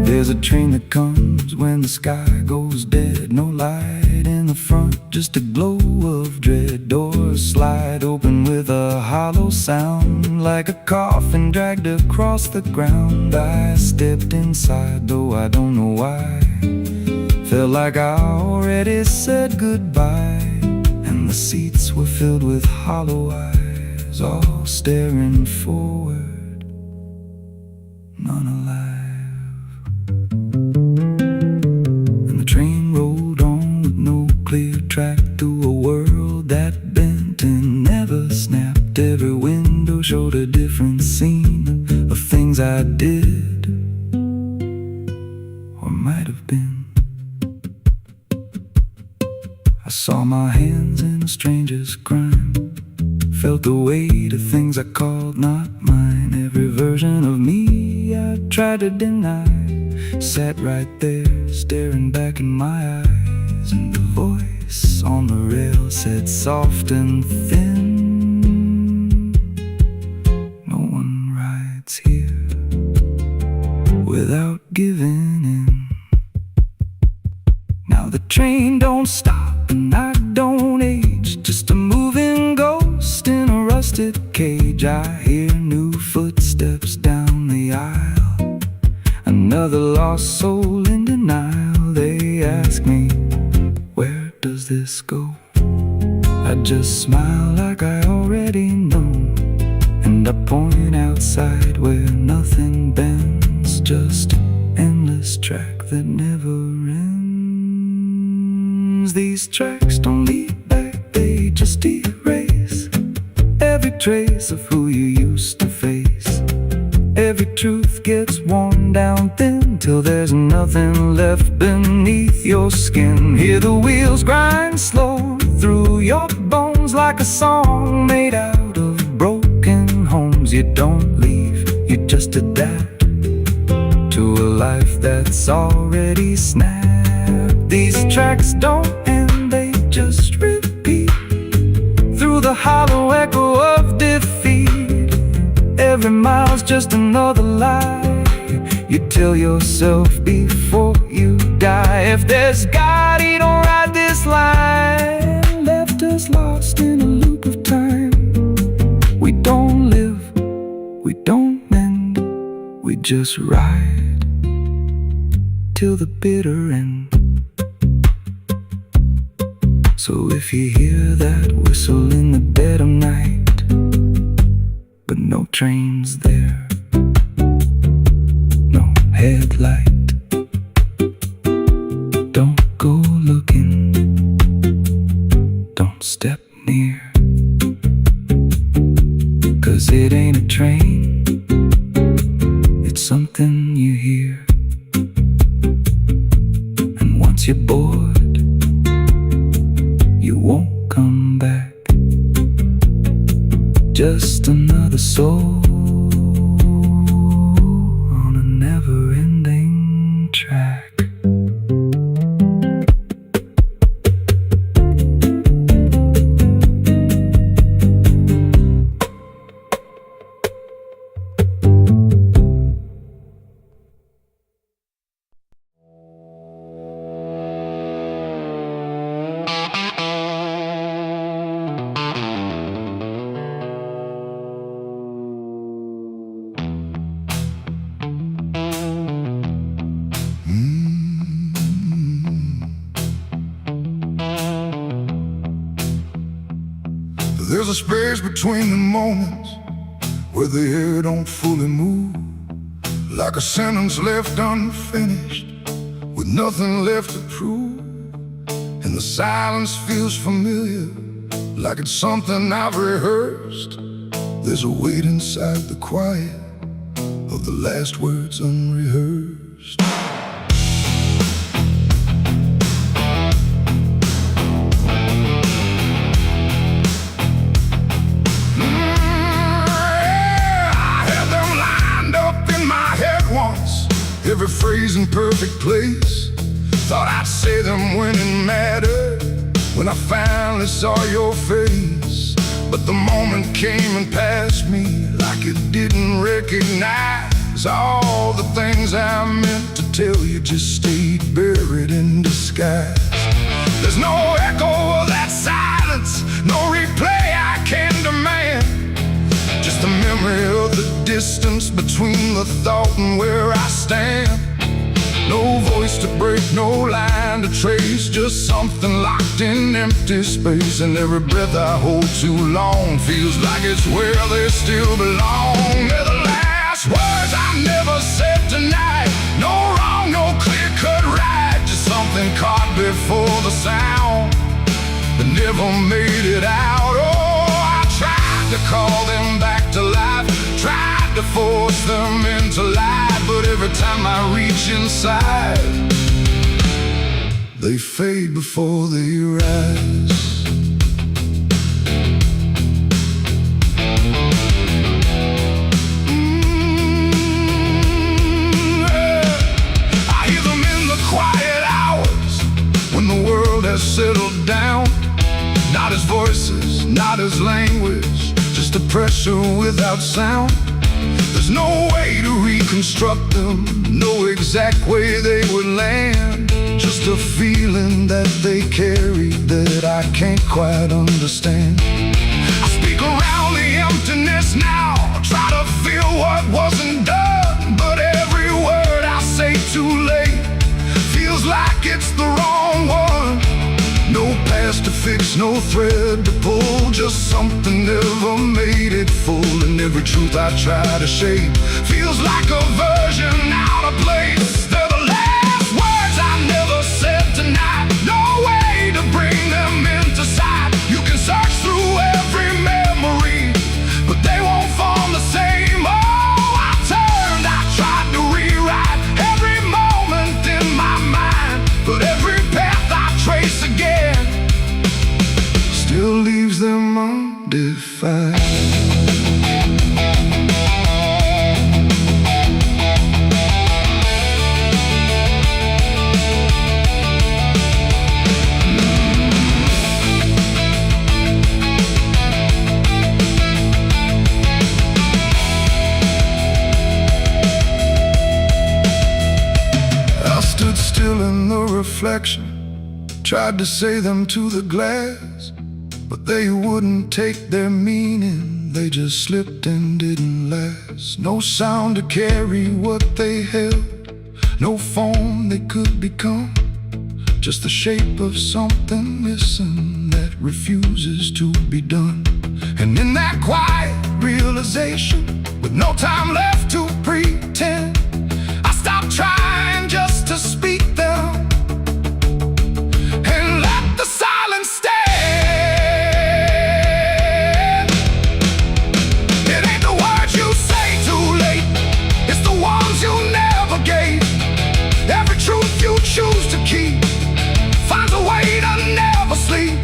There's a train that comes when the sky goes dead. No light in the front, just a glow of dread. Doors slide open with a hollow sound, like a coffin dragged across the ground. I stepped inside, though I don't know why. Felt like I already said goodbye. And the seats were filled with hollow eyes, all staring forward, none alive. Clear track through a world that bent and never snapped. Every window showed a different scene of things I did or might have been. I saw my hands in a stranger's crime, felt the weight of things I called not mine. Every version of me I tried to deny sat right there staring back in my eyes. And the voice on the rail said soft and thin, no one rides here without giving in. Now the train don't stop and I don't age, just a moving ghost in a rusted cage. I hear new footsteps down the aisle, another lost soul in denial. They ask me, where does this go? I just smile like I already know, and I point outside where nothing bends, just an endless track that never ends. These tracks don't lead back, they just erase every trace of who you used to face. Every truth gets worn down thin, till there's nothing left beneath your skin. Hear the wheels grind slow through your bones, like a song made out of broken homes. You don't leave, you just adapt to a life that's already snapped. These tracks don't end, they just repeat through the hollow echo of defeat. Every mile's just another lie you tell yourself before you die. If there's God, he don't ride this line, left us lost in a loop of time. We don't live, we don't mend, we just ride till the bitter end. So if you hear that whistle in the dead of night, but no train's there, no headlight, don't go looking, don't step near, 'cause it ain't a train, it's something you hear. And once you're bored, you won't come back. Just another soul on a never-ending track. There's a space between the moments where the air don't fully move, like a sentence left unfinished with nothing left to prove. And the silence feels familiar, like it's something I've rehearsed. There's a weight inside the quiet of the last words unrehearsed. Every phrase in perfect place. Thought I'd say them when it mattered, when I finally saw your face. But the moment came and passed me like it didn't recognize all the things I meant to tell you just stayed buried in disguise. There's no echo of that silence, no replay I can demand. Just the memory of the distance between the thought and where I stand. No voice to break, no line to trace, just something locked in empty space. And every breath I hold too long feels like it's where they still belong. They're the last words I never said tonight. No wrong, no clear-cut right, just something caught before the sound that never made it out. Oh, I tried to call them back to life, tried to force them into life, but every time I reach inside, they fade before they rise. I hear them in the quiet hours when the world has settled down. Not as voices, not as language, just a pressure without sound. There's no way to reconstruct them, no exact way they would land. Just a feeling that they carry that I can't quite understand. I speak around the emptiness now, try to feel what wasn't done, but every word I say too late feels like it's the wrong one. No past to fix, no thread to pull, just something never made it full. And every truth I try to shape feels like a version out of place. They're the last words I never said tonight, no way to bring them into sight. You can search through every memory, but they won't form the same. Oh, I turned, I tried to rewrite every moment in my mind, but every path I trace again still leaves them undefined. I stood still in the reflection, tried to say them to the glass, but they wouldn't take their meaning, they just slipped and didn't last. No sound to carry what they held, no form they could become, just the shape of something missing that refuses to be done. And in that quiet realization, with no time left to pretend, I stopped trying just to speak them and let the silence stand. It ain't the words you say too late, it's the ones you never gave. Every truth you choose to keep finds a way to never sleep.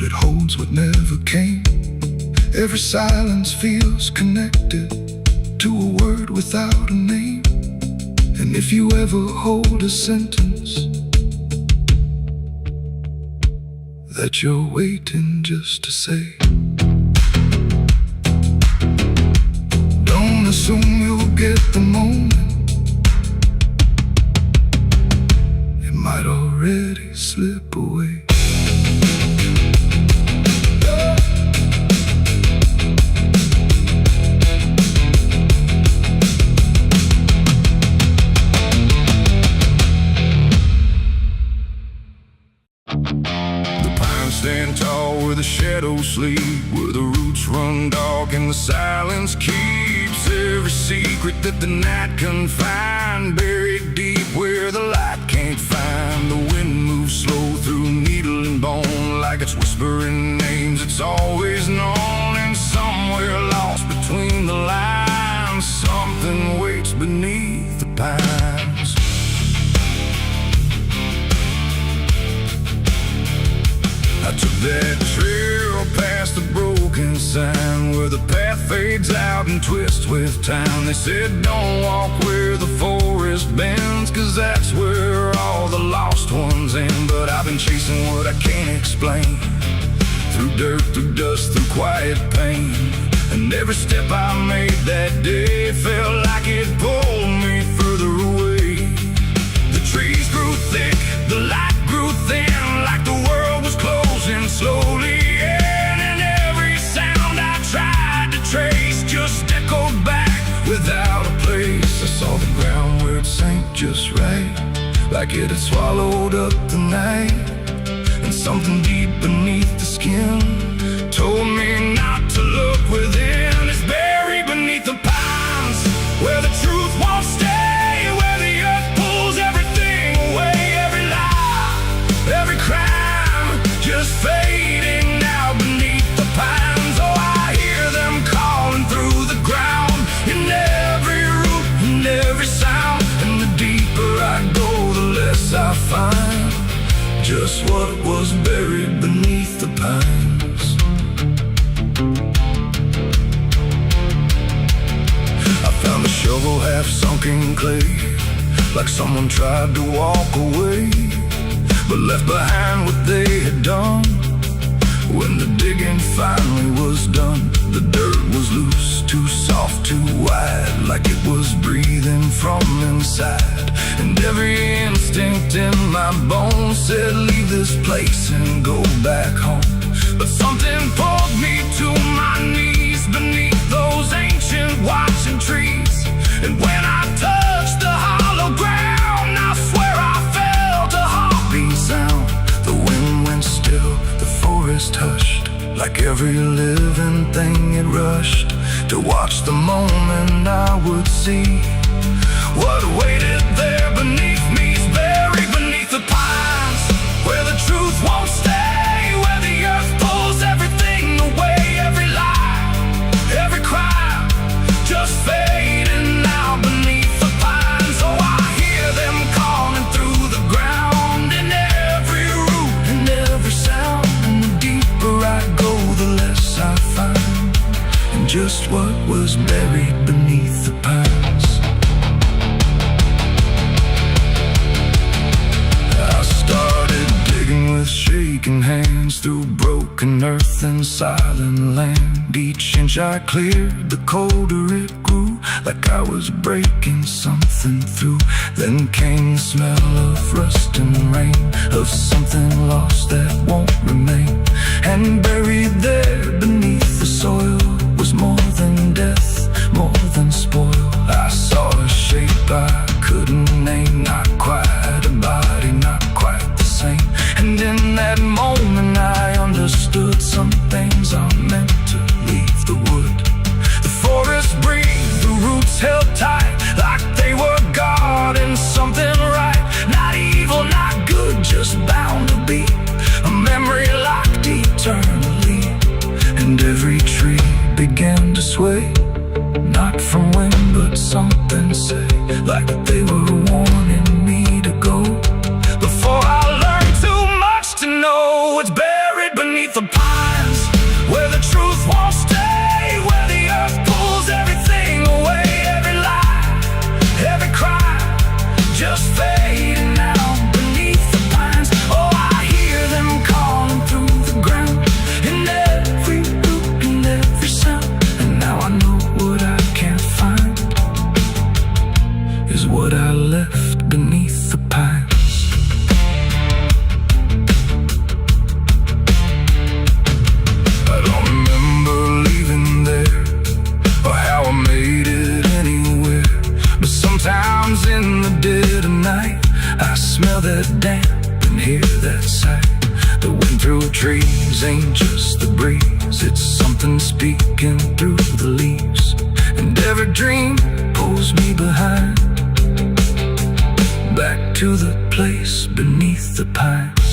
but it holds what never came. Every silence feels connected to a word without a name. And if you ever hold a sentence that you're waiting just to say, don't assume you'll get the moment. It might already slip away. Stand tall where the shadows sleep, where the roots run dark and the silence keeps every secret that the night can find. Buried deep where the light can't find. The wind moves slow through needle and bone, like it's whispering names it's always known. And somewhere lost between the lines, something waits beneath the pines. I took that trail past the broken sign, where the path fades out and twists with time. They said don't walk where the forest bends, 'cause that's where all the lost ones end. But I've been chasing what I can't explain, through dirt, through dust, through quiet pain. And every step I made that day felt like it pulled me further away. The trees grew thick, the light grew thin, like the world was closing slowly in. And every sound I tried to trace just echoed back without a place. I saw the ground where it sank just right, like it had swallowed up the night. And something deep beneath the skin told me not to look within. It's buried beneath the pines, where the truth won't stay, where the earth pulls everything away. Every lie, every crime, just fading now beneath the pines. Oh, I hear them calling through the ground, in every root and every sound. And the deeper I go, the less I find just what was buried beneath the pines. I found a shovel half sunk in clay, like someone tried to walk away, but left behind what they had done. When the digging finally was done, the dirt was loose, too soft, too wide, like it was breathing from inside. And every instinct in my bones said leave this place and go back home. But something pulled me to my knees beneath those ancient watching trees. And when I touched the hollow ground, I swear I felt a heartbeat sound. The wind went still, the forest hushed, like every living thing it rushed to watch the moment I would see what waited there beneath me. Is buried beneath the pines, where the truth won't stay, where the earth pulls everything away. Every lie, every crime, just fading now beneath the pines. Oh, I hear them calling through the ground, in every root and every sound. And the deeper I go, the less I find, and just what was buried beneath the pines. I started digging with shaking hands through broken earth and silent land. Each inch I cleared, the colder it grew, like I was breaking something through. Then came the smell of rust and rain, of something lost that won't remain. And buried there beneath the soil was more than death, more than spoil. I saw a shape I couldn't name, not quite a body, not quite the same. And in that moment I understood some things are meant to leave the wood. The forest breathed, the roots held tight, like they were guarding something right. Not evil, not good, just bound to be a memory locked pines, where the truth won't stay, where the earth pulls everything away. Every lie, every cry, just fading out beneath the pines. Oh, I hear them calling through the ground, in every loop and every sound. And now I know what I can't find is what I left beneath the pines. I don't remember leaving there, or how I made it anywhere. But sometimes in the dead of night, I smell that damp and hear that sigh. The wind through trees ain't just the breeze, it's something speaking through the leaves. And every dream pulls me behind, back to the place beneath the pines.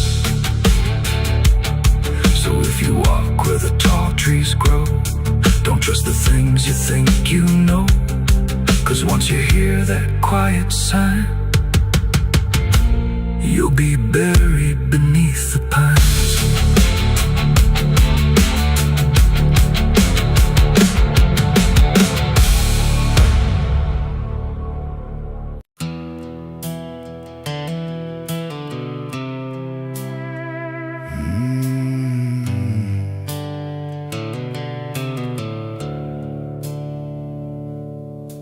So if you walk where the tall trees grow, don't trust the things you think you know. 'Cause once you hear that quiet sign, you'll be buried beneath the pines.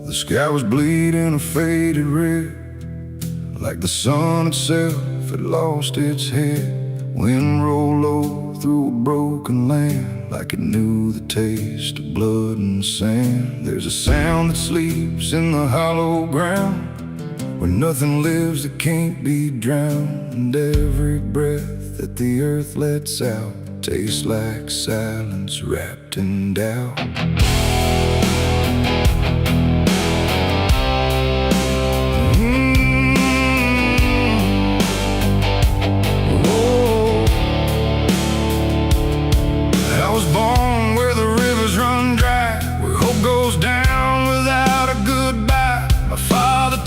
The sky was bleeding a faded red, like the sun itself had lost its head. Wind rolled low through a broken land, like it knew the taste of blood and sand. There's a sound that sleeps in the hollow ground, where nothing lives that can't be drowned. And every breath that the earth lets out tastes like silence wrapped in doubt.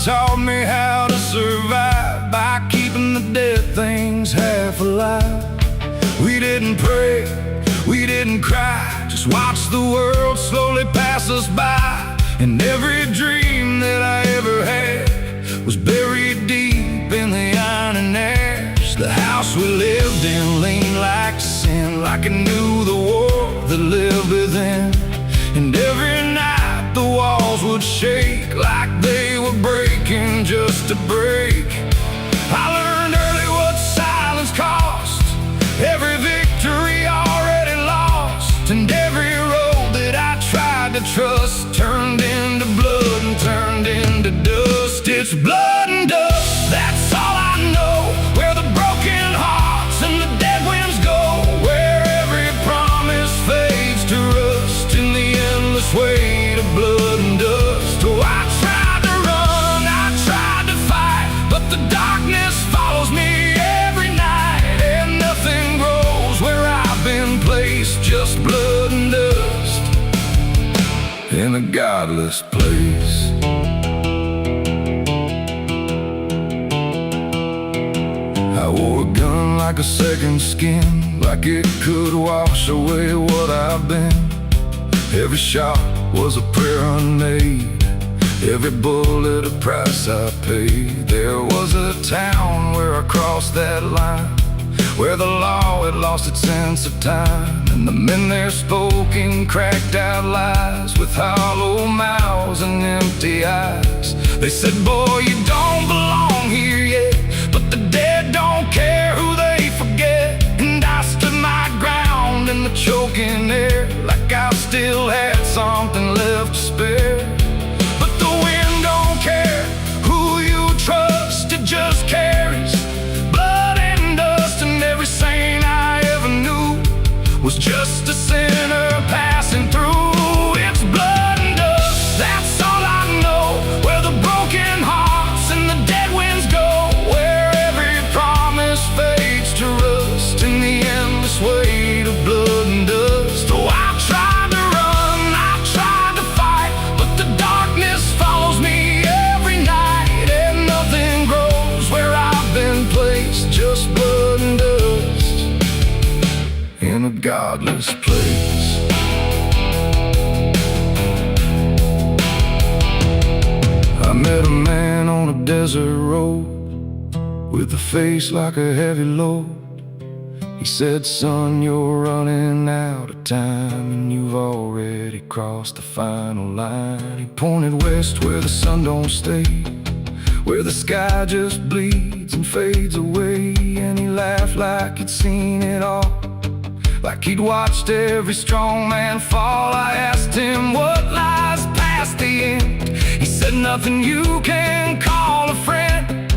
Taught me how to survive by keeping the dead things half alive. We didn't pray, we didn't cry, just watch the world slowly pass us by. And every dream that I ever had was buried deep in the iron and ash. The house we lived in leaned like sin, like it knew the war that lived within. And every night the walls would shake like they were breaking just to break. I learned early what silence cost, every victory already lost. And every road that I tried to trust turned into blood and turned into dust. It's blood and dust, that's all I know. Where the broken hearts and the dead winds go, where every promise fades to rust in the endless weight of blood and dust. Oh, I tried to run, I tried to fight, but the darkness follows me every night. And nothing grows where I've been placed, just blood and dust in a godless place. I wore a gun like a second skin, like it could wash away what I've been. Every shot was a prayer unmade, every bullet a price I paid. There was a town where I crossed that line, where the law had lost its sense of time. And the men there spoke in cracked out lies, with hollow mouths and empty eyes. They said, boy, you don't belong here yet, but the dead don't care who they forget. And I stood my ground in the choking air, like I still had something left to spare. But the wind don't care who you trust, it just carries blood and dust. And every saint I ever knew was just a sinner passing through. It's blood and dust, that's all I know. Where the broken hearts and the dead winds go, where every promise fades to rust in the endless weight of blood and dust. Oh, I tried to run, I tried to fight, but the darkness follows me every night. And nothing grows where I've been placed, just blood and dust in a god godless place. I met a man on a desert road with a face like a heavy load. He said, son, you're running out of time, and you've already crossed the final line. He pointed west where the sun don't stay, where the sky just bleeds and fades away. And he laughed like he'd seen it all, like he'd watched every strong man fall. I asked him what lies past the end. He said, nothing you can call a friend,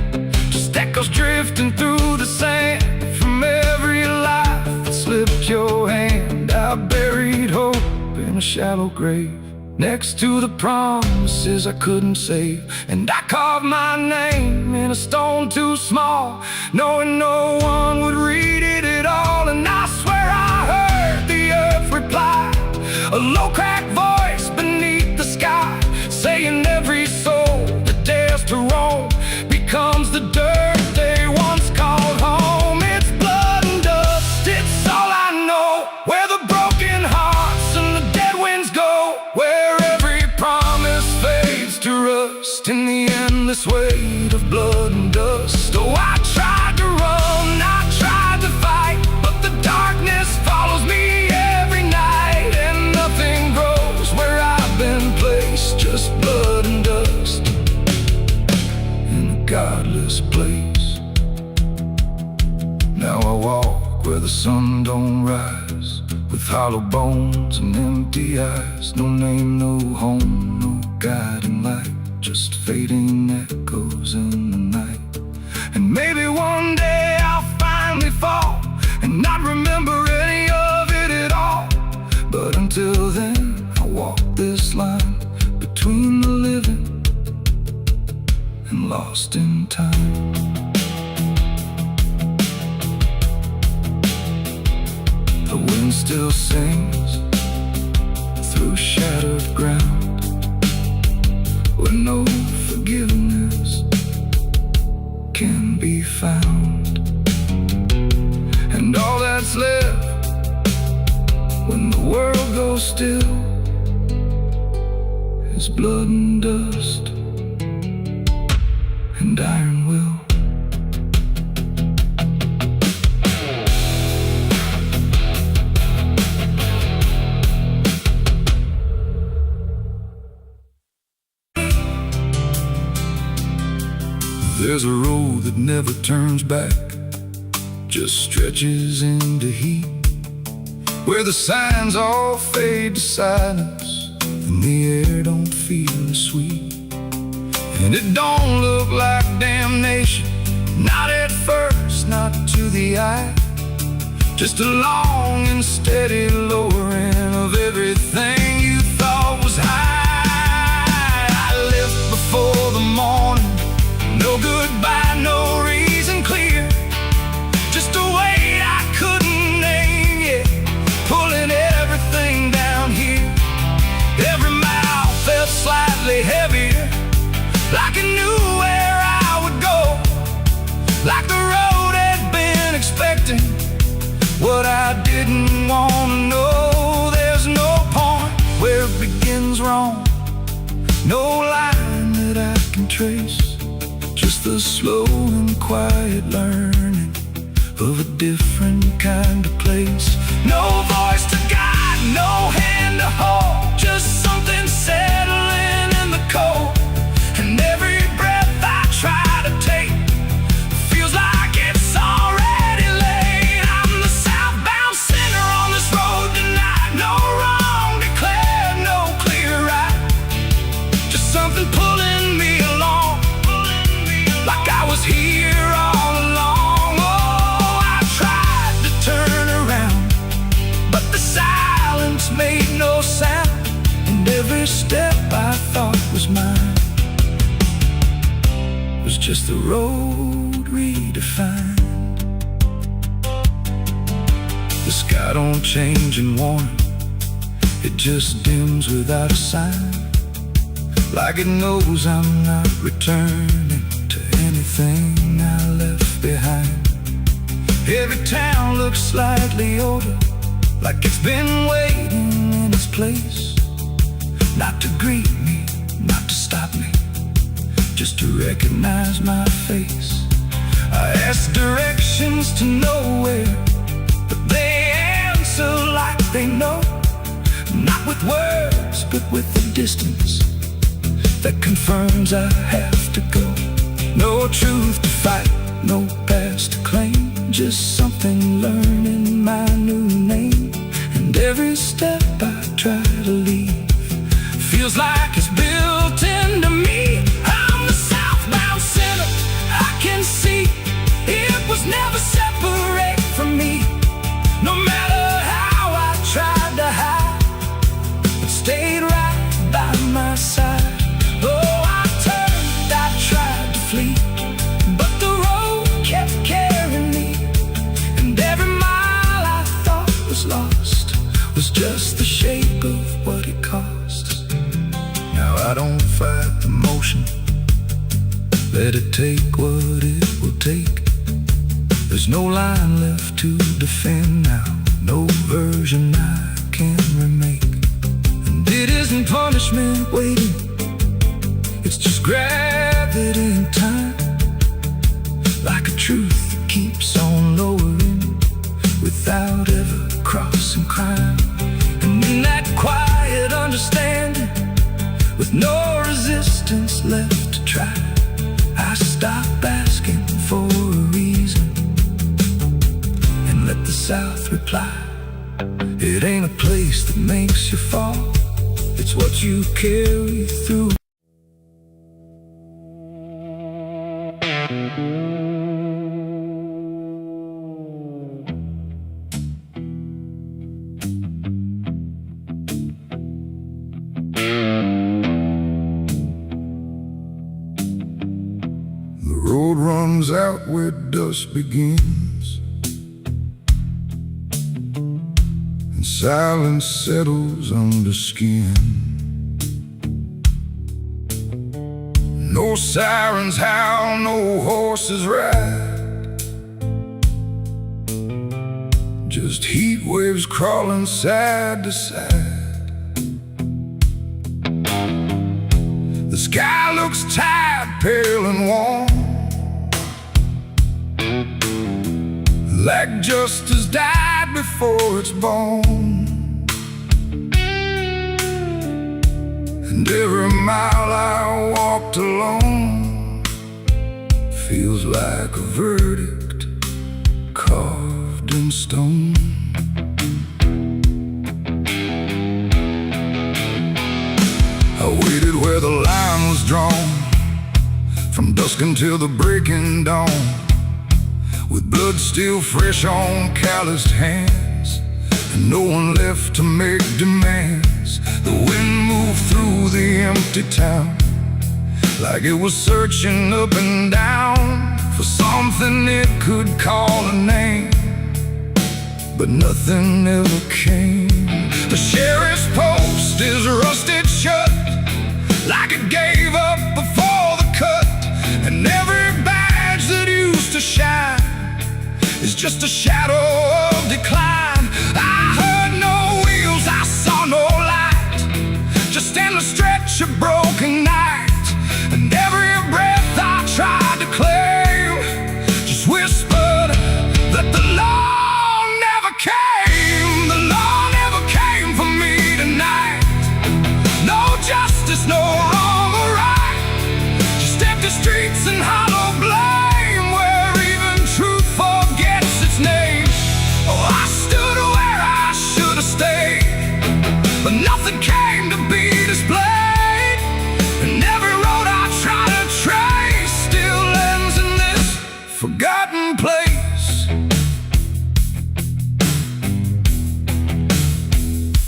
just echoes drifting through the sand from every life that slipped your hand. I buried hope in a shallow grave, next to the promises I couldn't save. And I carved my name in a stone too small, knowing no one would read it at all. And I swear I heard the earth reply, a low cracked voice beneath the sky, saying every soul that dares to roam becomes the dirt they once called home. It's blood and dust, it's all I know, where the broken hearts and the dead winds go, where every promise fades to rust in the endless weight of blood and dust. Oh, I tried to run, I tried to fight, but the darkness follows me every night. And nothing grows where I've been placed, just blood and dust in a godless place. Now I walk where the sun don't rise, with hollow bones and empty eyes. No name, no home, no guiding light, just fading echoes in the night. And maybe one day I'll finally fall and not remember any of it at all. But until then, I'll walk this line between the living and lost in time. The wind still sings through shattered ground, where no forgiveness can be found. And all that's left when the world goes still is blood and dust and iron will. There's a road that never turns back, just stretches into heat, where the signs all fade to silence and the air don't feel as sweet. And it don't look like damnation, not at first, not to the eye, just a long and steady lowering of everything you thought was high. I left before the morning, no goodbye, no reason clear, just a weight I couldn't name yet, pulling everything down here. Every mile felt slightly heavier, like it knew where I would go, like the road had been expecting what I didn't want to know. There's no point where it begins wrong, no line that I can trace, just the slow and quiet learning of a different kind of place. No voice to guide, no hand to hold, just something settling in the cold. And every breath I try to take feels like it's already late. I'm the southbound sinner on this road tonight, no wrong declared, no clear right, just something pulling me along, like I was here all along. Oh, I tried to turn around, but the silence made no sound, and every step I thought was mine was just the road redefined. The sky don't change in warning, it just dims without a sign, like it knows I'm not returning to anything I left behind. Every town looks slightly older, like it's been waiting in its place, not to greet me, not to stop me, just to recognize my face. I ask directions to nowhere, but they answer like they know, not with words, but with the distance that confirms I have to go. No truth to fight, no past to claim, just something learning my new name. And every step I try to leave feels like it's built into me. I'm the southbound sinner, I can see it was never separate from me. No matter how I tried to hide, it stayed right by my side. Oh, I turned, I tried to flee, but the road kept carrying me. And every mile I thought was lost was just the shape of what it costs. Now I don't fight the motion, let it take what it will take. There's no line left to defend now, no version I can remake. And it isn't punishment waiting, it's just gravity in time, like a truth that keeps on lowering without ever crossing crime. And in that quiet understanding, with no resistance left to try, I stop asking for a reason and let the South reply. It ain't a place that makes you fall, it's what you carry through. The road runs out where dusk begins, and silence settles under skin. No sirens howl, no horses ride, just heat waves crawling side to side. The sky looks tired, pale and warm, like justice died before it's born. And every mile I walked alone feels like a verdict carved in stone. I waited where the line was drawn, from dusk until the breaking dawn, with blood still fresh on calloused hands, and no one left to make demands. The wind moved through the empty town, like it was searching up and down for something it could call a name, but nothing ever came. The sheriff's post is rusted shut, like it gave up before the cut, and every badge that used to shine is just a shadow of decline. I heard no wheels, I saw no light, just endless stretch of broken night. And every breath I tried to claim just whispered that the law never came. The law never came for me tonight. No justice, no wrong or right, just empty streets and hollow blame, where even truth forgets its name. Oh, I stood where I should have stayed, but nothing came to be displayed. And every road I try to trace still ends in this forgotten place.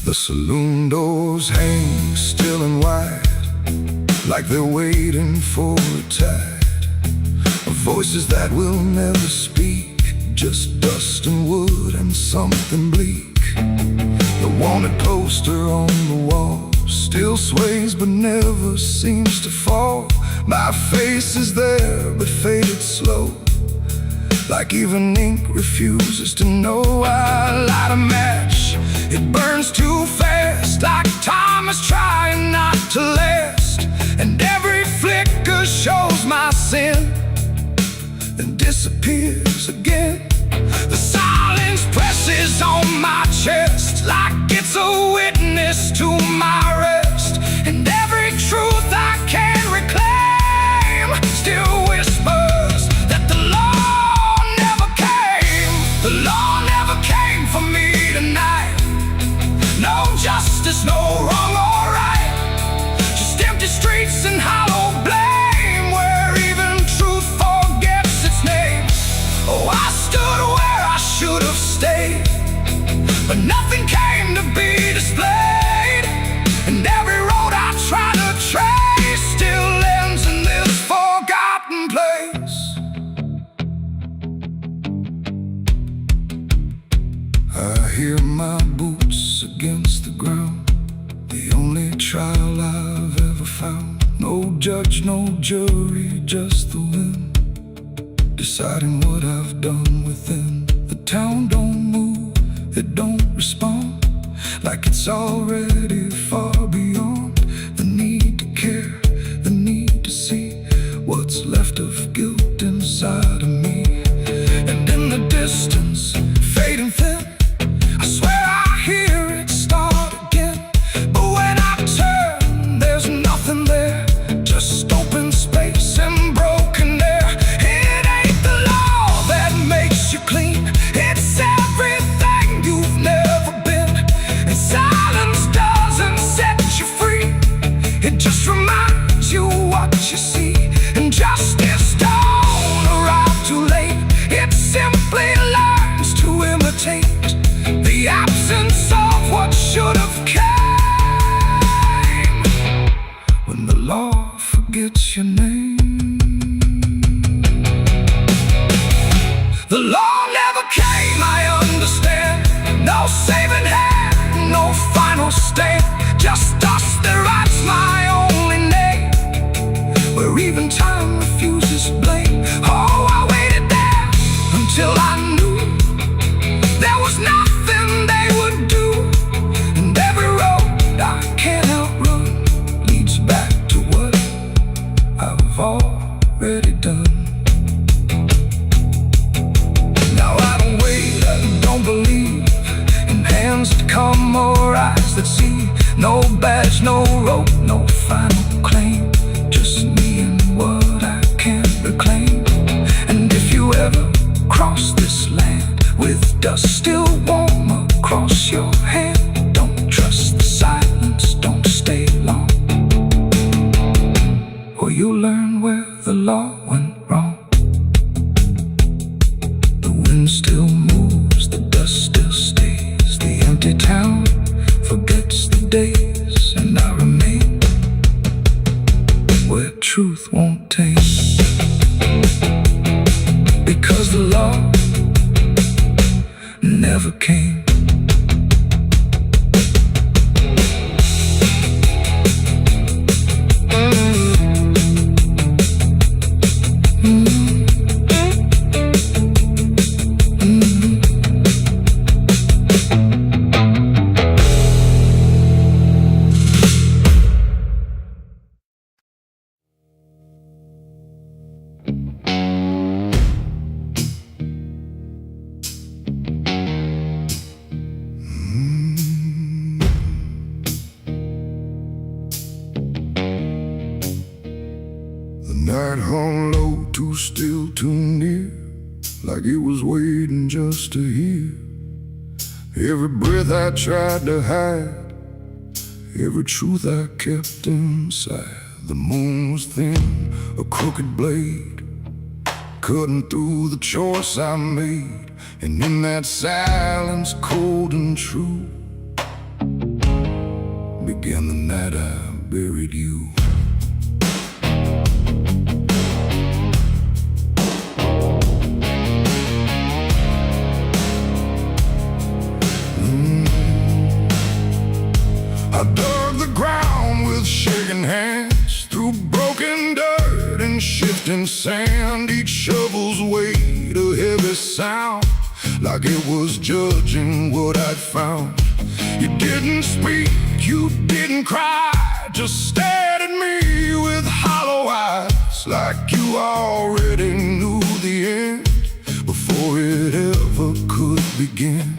The saloon doors hang still and wide, like they're waiting for a tide of voices that will never speak, just dust and wood and something bleak. The wanted poster on the wall still sways but never seems to fall. My face is there but faded slow, like even ink refuses to know. I light a match It burns too fast, like time is trying not to last. And every flicker shows my sin, then disappears again. The silence presses on my chest, like it's a witness to my rest. And every truth I can't reclaim still whispers that the law never came. The law never came for me tonight. No justice, no wrong or right, just empty streets and hollow blame, where even truth forgets its name. Oh, I stood where I should have stayed, but nothing came to be displayed. And every road I try to trace still ends in this forgotten place. I hear my boots against the ground, the only trial I've ever found. No judge, no jury, just the wind deciding what I've done within. The town don't move, it don't respond, like it's already far beyond the need to care, the need to see what's left of guilt inside of me. And in the distance, fading thin, I swear I hear it start again. But when I turn, there's nothing there, just open space and broken air. It ain't the law that makes you clean, it's everything you've never been. And silence doesn't set you free, it just reminds you what you see. And justice don't arrive too late, it simply learns to imitate the absence of what should have came. When the law forgets your name. The law never came, I understand. No saving hand, no final stand, just dust that writes my only name, where even time refuses blame. Oh, I waited there until I knew there was nothing they would do. And every road I can't outrun leads back to what I've already done. Now I don't wait, I don't believe in hands that come or eyes that see. No badge, no rope, no final claim, just me and what I can't reclaim. And if you ever cross this land with dust still warm across your hand, don't trust the silence, don't stay long, or you'll learn where the law went wrong. The wind still moves, the dust still stays, the empty town forgets the days, and I remain where truth won't taste, because the law never came. Night hung low, too still, too near, like it was waiting just to hear. Every breath I tried to hide, every truth I kept inside. The moon was thin, a crooked blade, cutting through the choice I made. And in that silence, cold and true, began the night I buried you. I dug the ground with shaking hands, through broken dirt and shifting sand. Each shovel's weight a heavy sound, like it was judging what I'd found. You didn't speak, you didn't cry, just stared at me with hollow eyes, like you already knew the end before it ever could begin.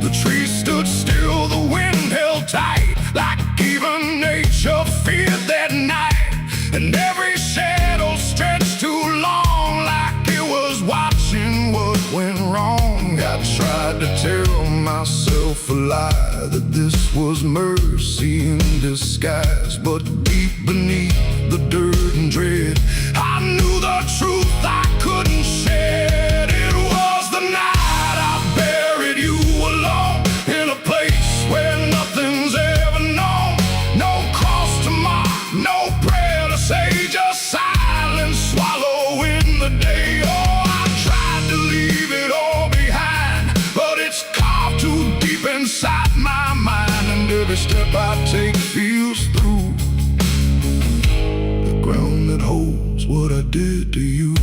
The trees stood still, the wind held tight, like even nature feared that night. And every shadow stretched too long, like it was watching what went wrong. I tried to tell myself a lie, that this was mercy in disguise. But deep beneath the dirt and dread, I knew the truth I couldn't shed. It was the night I buried you alone, in a place where nothing's ever known. No cross to mark, no prayer to say, just silence swallowing the day. Oh, I tried to leave it all behind, but it's carved too deep inside my mind. And every step I take feels through the ground that holds what I did to you.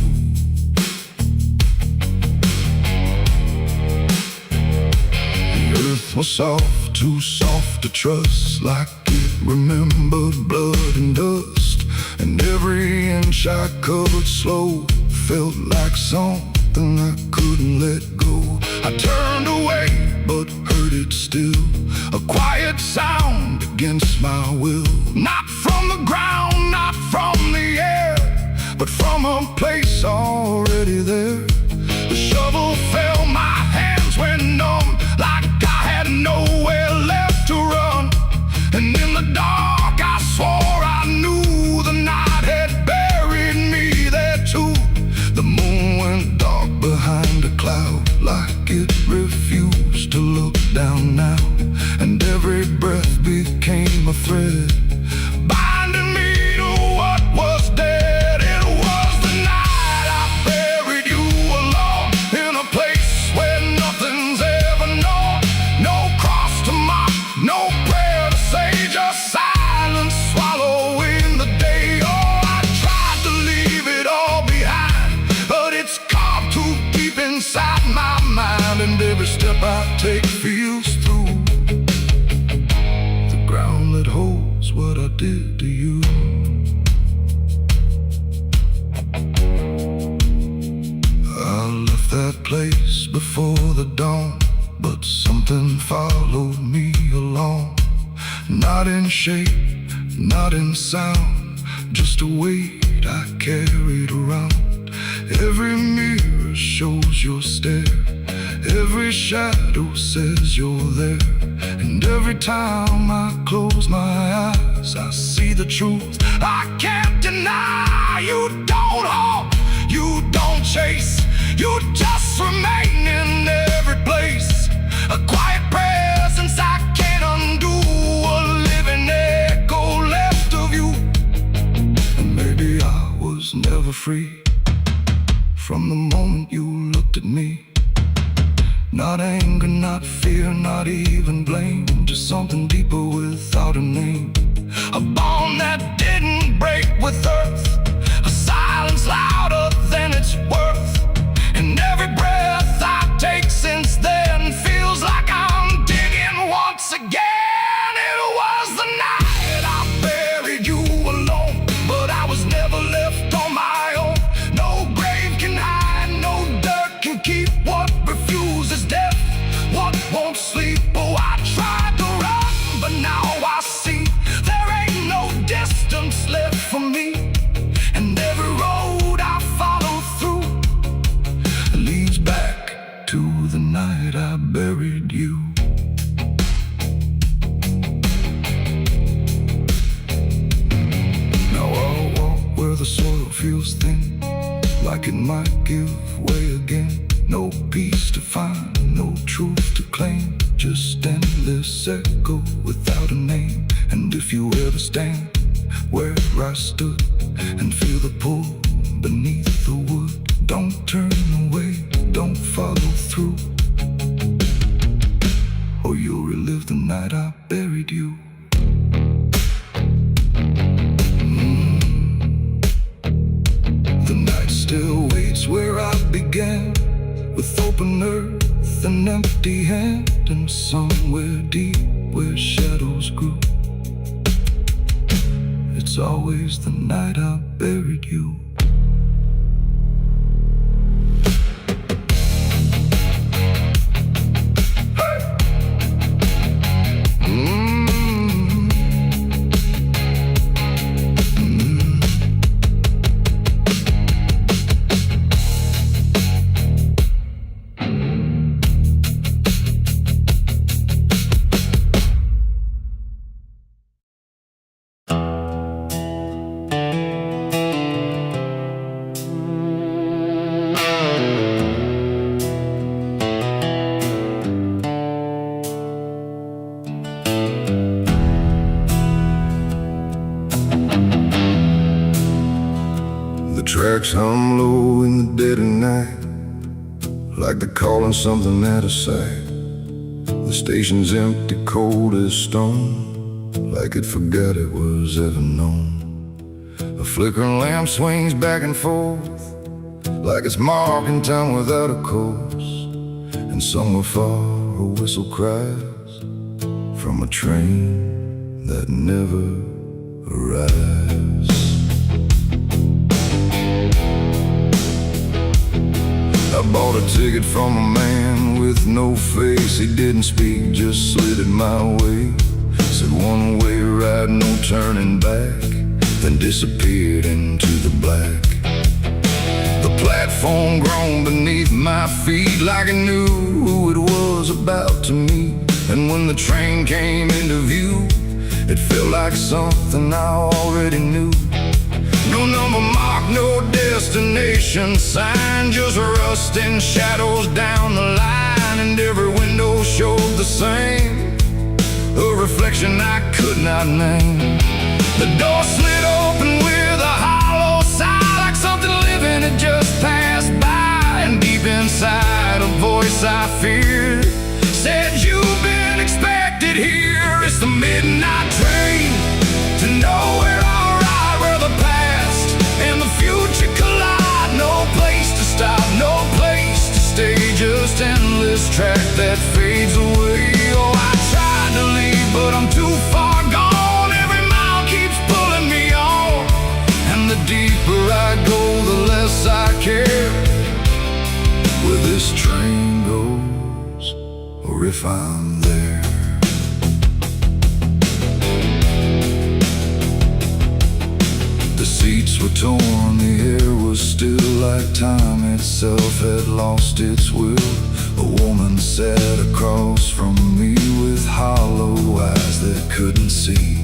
The earth was soft, too soft to trust, like it remembered blood and dust. And every inch I covered slow felt like something I couldn't let go. I turned away, but heard it still, a quiet sound against my will. Not from the ground, not from the air, but from a place already there. The shovel fell, my hands went numb, like I had nowhere left to run. And in the dark I swore I knew the night had buried me there too. The moon went dark behind a cloud, like it refused to look down now. And every breath became a thread, binding me to what was dead. It was the night I buried you alone, in a place where nothing's ever known. No cross to mark, no prayer to say, just silence swallowing the day. Oh, I tried to leave it all behind, but it's carved too deep inside my mind. And every step I take feels through the ground that holds what I did to you. I left that place before the dawn, but something followed me along. Not in shape, not in sound, just a weight I carried around. Every mirror shows your stare, every shadow says you're there. And every time I close my eyes, I see the truth I can't deny. You don't hope, you don't chase, you just remain in every place. A quiet presence I can't undo, a living echo left of you. And maybe I was never free from the moment you looked at me. Not anger, not fear, not even blame, just something deeper without a name. A bond that didn't break with earth, a silence louder than its worth. And every breath I take since then feels like I'm digging once again. It was the night I buried you alone, but I was never left on my own. No grave can hide, no dirt can keep what refuses death, what won't sleep. Oh, I tried to run, but now I see there ain't no distance left for me. And every road I follow through leads back to the night I buried you. Now I'll walk where the soil feels thin, like it might give way again. No peace to find, no truth to claim, just endless echo without a name. And if you ever stand where I stood and feel the pull beneath the wood, don't turn away, don't follow through, or you'll relive the night I buried you. The night still waits where I began, with open earth with an empty hand, and somewhere deep where shadows grew, it's always the night I buried you. Tracks hum low in the dead of night, like they're calling something out of sight. The station's empty, cold as stone, like it forgot it was ever known. A flickering lamp swings back and forth, like it's marking time without a course. And somewhere far a whistle cries from a train that never arrives. I bought a ticket from a man with no face. He didn't speak, just slid it my way. Said one way ride, no turning back, then disappeared into the black. The platform groaned beneath my feet, like it knew who it was about to meet. And when the train came into view, it felt like something I already knew. No number mark, no destination sign, just rusting shadows down the line. And every window showed the same, a reflection I could not name. The door slid open with a hollow sigh, like something living had just passed by. And deep inside a voice I feared said, "You've been expected here." It's the midnight train to nowhere. Future collide, no place to stop, no place to stay, just endless track that fades away. Oh, I tried to leave, but I'm too far gone. Every mile keeps pulling me on, and the deeper I go, the less I care where this train goes, or if I'm there. The seats were torn, the air was still, like time itself had lost its will. A woman sat across from me with hollow eyes that couldn't see.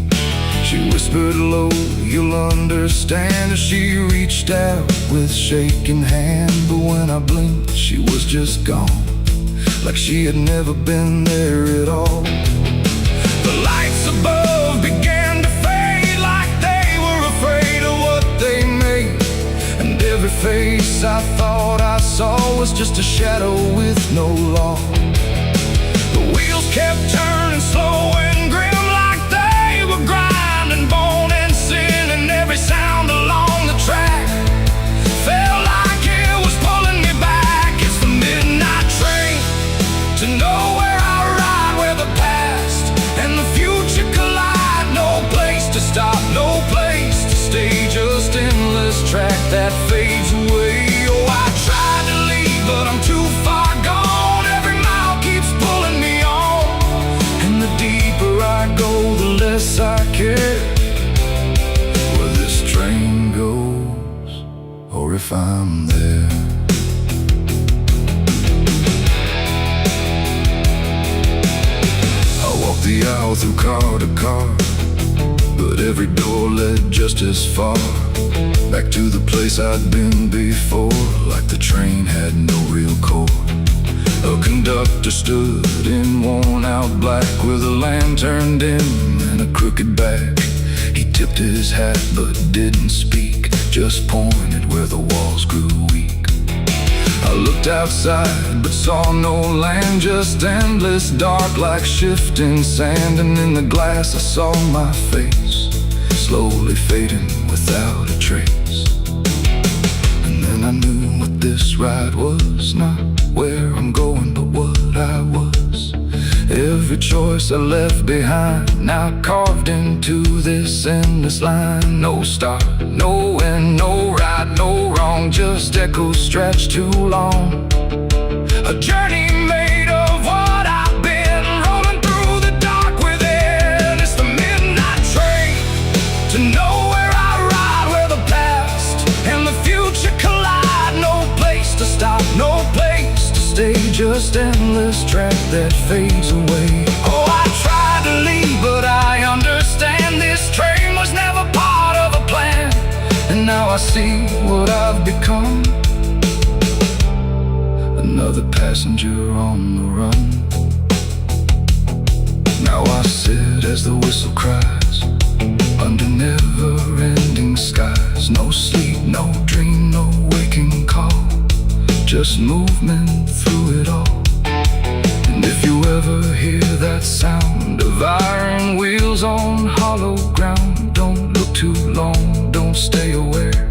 She whispered low, "You'll understand," as she reached out with shaking hand. But when I blinked, she was just gone, like she had never been there at all. The lights above began to fade, like they were afraid of what they made. And every face I thought I saw was just a shadow with no law. The wheels kept turning slow and grim, like they were grinding bone and sin. And every sound along the track felt like it was pulling me back. It's the midnight train to nowhere. I ride where the past and the future collide. No place to stop, no place to stay, just endless track that fades away. Oh, I tried to leave, but I'm too far gone. Every mile keeps pulling me on, and the deeper I go, the less I care where this train goes, or if I'm there. I walked the aisle through car to car, but every door led just as far back to the place I'd been before, like the train had no real core. A conductor stood in worn-out black with a lantern dim and a crooked back. He tipped his hat but didn't speak, just pointed where the walls grew weak. I looked outside but saw no land, just endless dark like shifting sand. And in the glass I saw my face, slowly fading without a trace. And then I knew what this ride was, not where I'm going, but what I was. Every choice I left behind, now carved into this endless line. No start, no end, no right, no wrong, just echoes stretched too long. A journey made of what I've been, rolling through the dark within. It's the midnight train to nowhere I ride, where the past and the future collide. No place to stop, no place to stay, just endless track that fades away. Oh, I tried to leave, but I understand this train was never part of a plan. And now I see what I've become, another passenger on the run. Now I sit as the whistle cries, under never-ending skies. No sleep, no dream, no waking call, just movement through it all. And if you ever hear that sound of iron wheels on hollow ground, don't look too long, don't stay aware,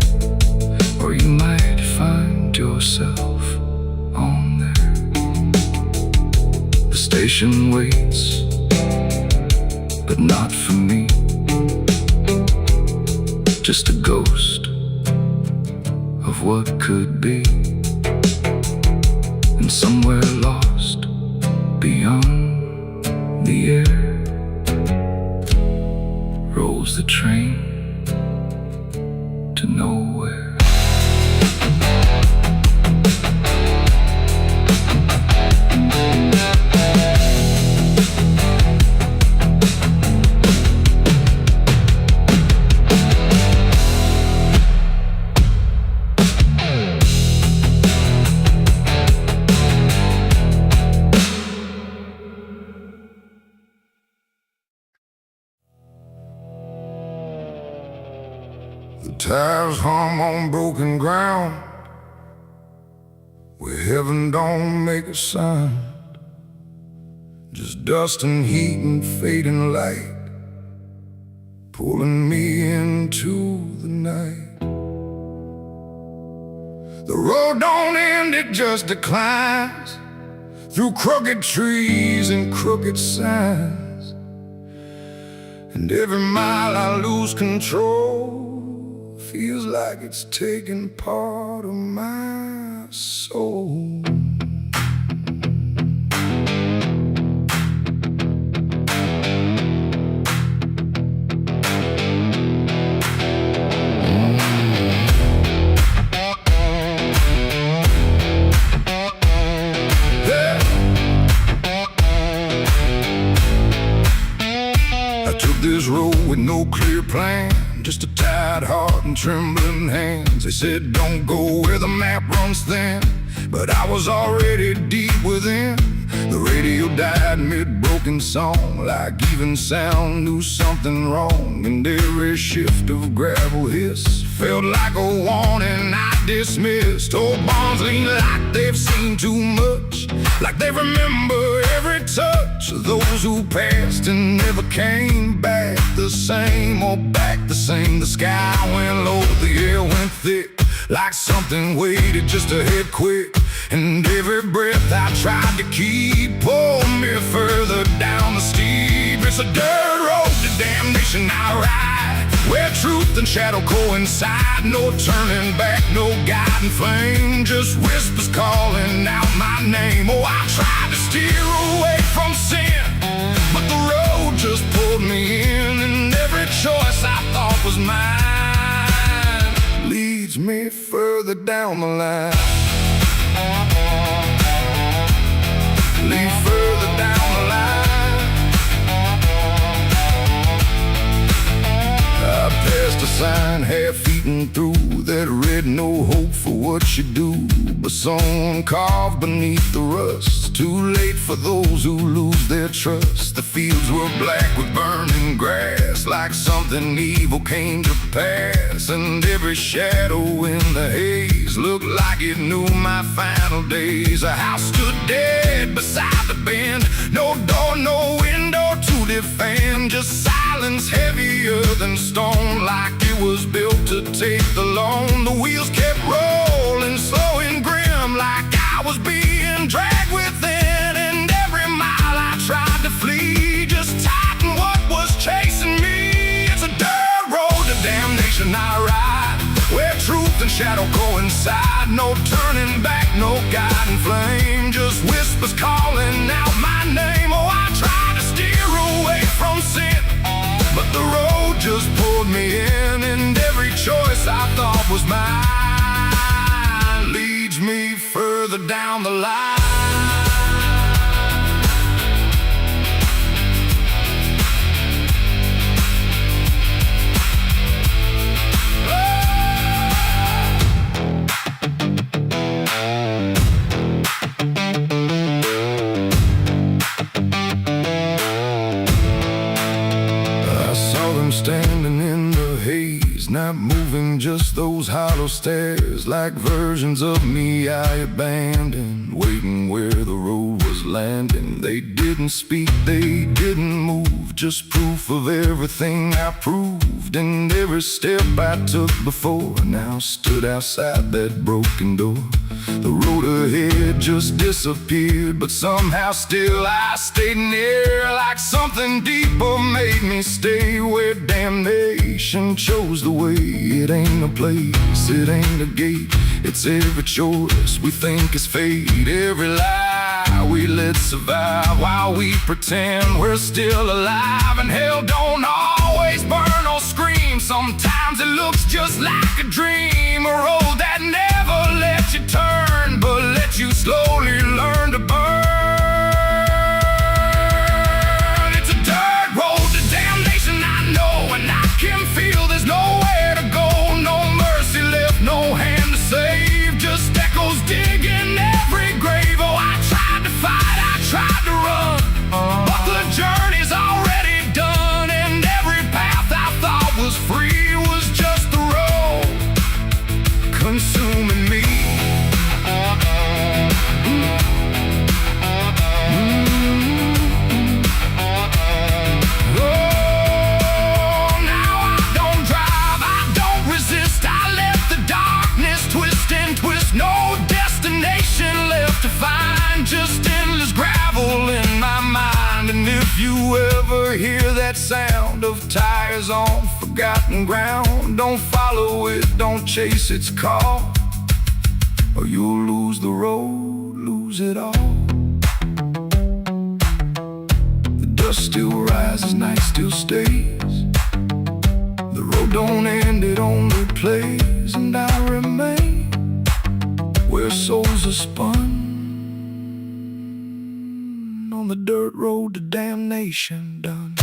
or you might find yourself on there. The station waits, but not for me, just a ghost of what could be. And somewhere lost beyond the air rolls the train to nowhere. The tires hum on broken ground, where heaven don't make a sound, just dust and heat and fading light, pulling me into the night. The road don't end, it just declines, through crooked trees and crooked signs. And every mile I lose control, feels like it's taking part of my soul. I took this road with no clear plan, just a tired heart and trembling hands. They said don't go where the map runs thin, but I was already deep within. The radio died mid-broken song, like even sound knew something wrong. And every shift of gravel hiss felt like a warning I dismissed. Old bonds lean like they've seen too much, like they remember every touch of those who passed and never came back the same, or back the same. The sky went low, the air went thick, like something waited just to hit quick. And every breath I tried to keep pulled me further down the steep. It's a dirt road to damnation I ride, where truth and shadow coincide. No turning back, no guiding flame, just whispers calling out my name. Oh, I tried to steer away from sin, but the road just pulled me in. And every choice I thought was mine leads me further down the line. Lead further down the line. I passed a sign half-eaten through that read no hope for what you do, but someone carved beneath the rust, too late for those who lose their trust. The fields were black with burning grass, like something evil came to pass. And every shadow in the haze looked like it knew my final days. A house stood dead beside the bend, no door, no window to defend, just silence heavier than stone, like it was built to take the loan. The wheels kept rolling slow and grim, like I was being dragged within. And side, no turning back, no guiding flame. Just whispers calling out my name. Oh, I tried to steer away from sin, but the road just pulled me in. And every choice I thought was mine leads me further down the line. Standing in the haze, not moving, just those hollow stares, like versions of me I abandoned, waiting where the road was landing. They didn't speak, they didn't move, just proof of everything I proved. And every step I took before now stood outside that broken door. The road ahead just disappeared, but somehow still I stayed near, like something deeper made me stay where damnation chose the way. It ain't a place, it ain't a gate, it's every choice we think is fate. Every lie we let survive while we pretend we're still alive. And hell don't always burn or scream, sometimes it looks just like a dream. A road that never lets you turn, but lets you slowly learn to burn. It's a dirt road to damnation, I know, and I can feel there's nowhere to go. No mercy left, no hand to save, just echoes digging every grave. Oh, I tried to fight, I tried to run, but the journey's already done. And every path I thought was free was just the road consuming me. No destination left to find, just endless gravel in my mind. And if you ever hear that sound of tires on forgotten ground, don't follow it, don't chase its call, or you'll lose the road, lose it all. The dust still rises, night still stays, the road don't end, it only plays. And I remain where souls are spun, on the dirt road to damnation done.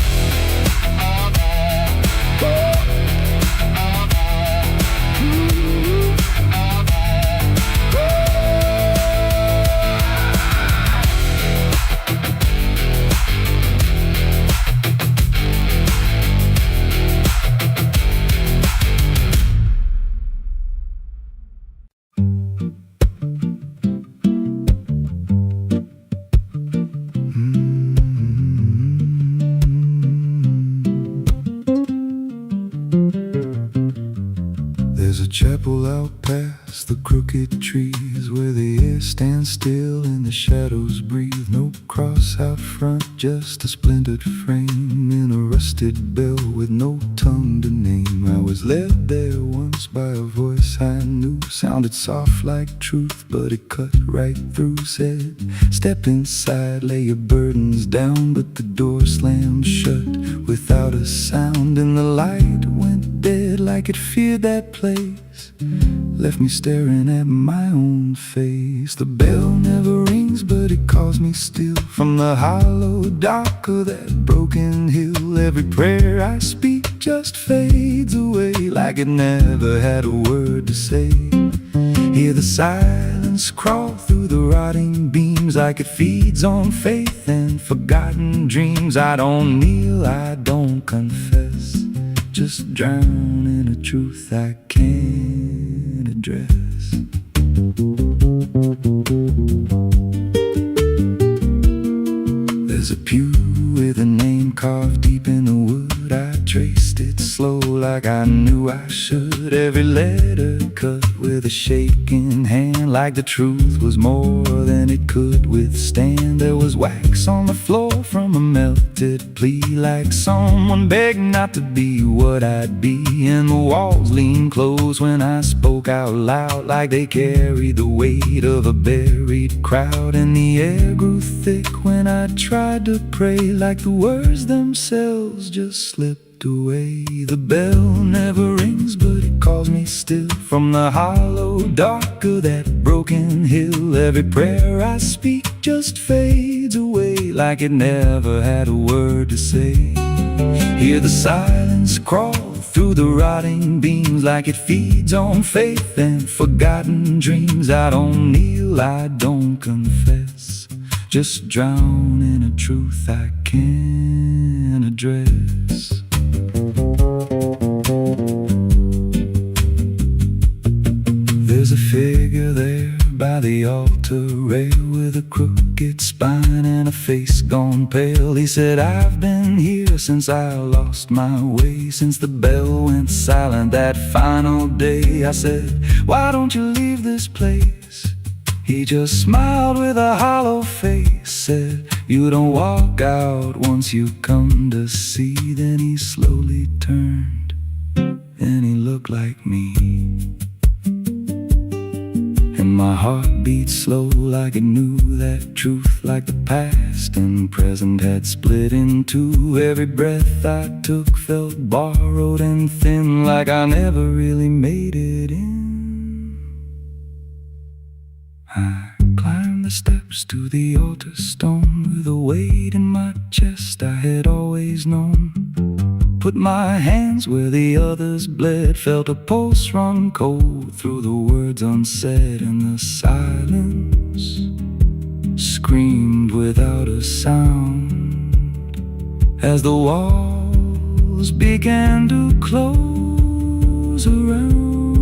There's a chapel out past the crooked trees, where the air stands still and the shadows breathe. No cross out front, just a splintered frame in a rusted bell with no tongue to name. I was led there once by a voice I knew, sounded soft like truth, but it cut right through. Said, step inside, lay your burdens down, but the door slammed shut without a sound. And the light went dead like it feared that place, left me staring at my own face. The bell never rings, but it calls me still, from the hollow dark of that broken hill. Every prayer I speak just fades away, like it never had a word to say. Hear the silence crawl through the rotting beams, like it feeds on faith and forgotten dreams. I don't kneel, I don't confess, just drown in a truth I can't address. There's a pew with a name carved deep deep in the wood. I traced it slow like I knew I should. Every letter cut with a shaking hand, like the truth was more than it could withstand. There was wax on the floor from a melted plea, like someone begged not to be what I'd be. And the walls leaned close when I spoke out loud, like they carried the weight of a buried crowd. And the air grew thick when I tried to pray, like the words themselves just slipped away. The bell never rings, but it calls me still from the hollow dark of that broken hill. Every prayer I speak just fades away, like it never had a word to say. Hear the silence crawl through the rotting beams, like it feeds on faith and forgotten dreams. I don't kneel, I don't confess, just drown in a truth I can't address. There's a figure there by the altar rail, with a crooked spine and a face gone pale. He said, I've been here since I lost my way, since the bell went silent that final day. I said, why don't you leave this place? He just smiled with a hollow face, said, you don't walk out once you come to see. Then he slowly turned and he looked like me. And my heart beat slow like it knew that truth, like the past and present had split in two. Every breath I took felt borrowed and thin, like I never really made it in. I climbed the steps to the altar stone with a weight in my chest I had always known. Put my hands where the others bled, felt a pulse run cold through the words unsaid, and the silence screamed without a sound as the walls began to close around.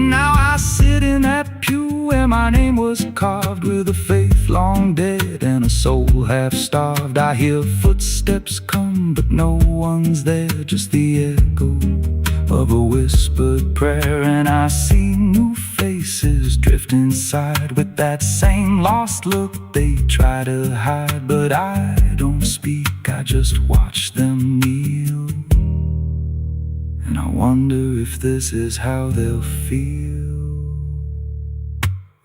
Now I sit in that pew where my name was carved, with a faith long dead and a soul half starved. I hear footsteps come, but no one's there, just the echo of a whispered prayer. And I see new faces drift inside with that same lost look they try to hide. But I don't speak, I just watch them kneel, and I wonder if this is how they'll feel.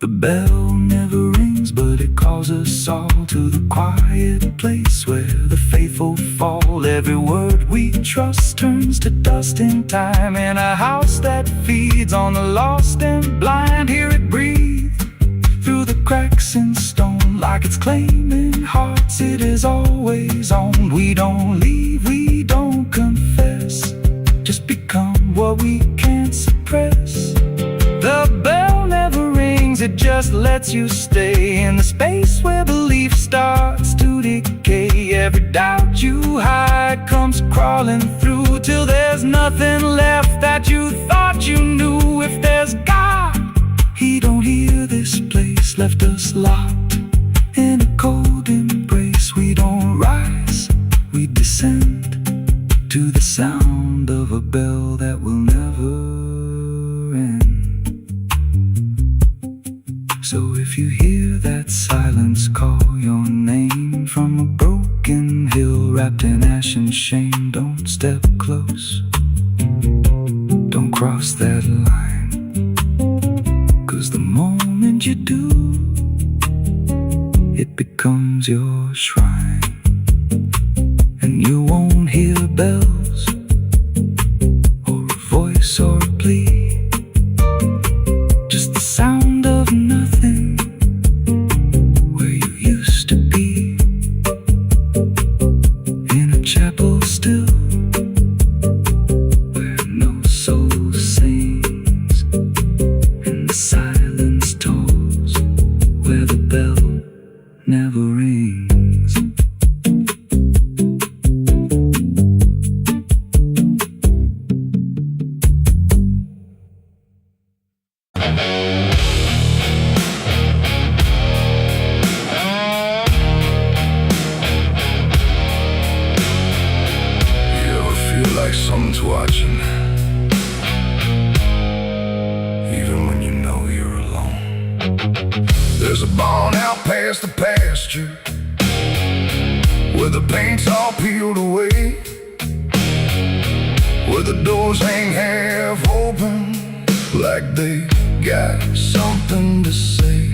The bell never rings, but it calls us all to the quiet place where the faithful fall. Every word we trust turns to dust in time, in a house that feeds on the lost and blind. Hear it breathe through the cracks in stone, like it's claiming hearts it is always owned. We don't leave, we don't confess, just become what we can't suppress. The bell never rings, it just lets you stay in the space where belief starts to decay. Every doubt you hide comes crawling through, till there's nothing left that you thought you knew. If there's God, He don't hear this place, left us locked in a cold embrace. We don't rise, we descend to the sound of a bell that will never end. So if you hear that silence call your name from a broken hill wrapped in ash and shame, don't step close, don't cross that line, 'cause the moment you do, it becomes your shrine. And you won't hear bells or a voice or a plea, just the sound of nothing where you used to be, in a chapel still where no soul sings, and the silence tolls where the bell never rings. the pasture where the paint's all peeled away, where the doors hang half open like they got something to say.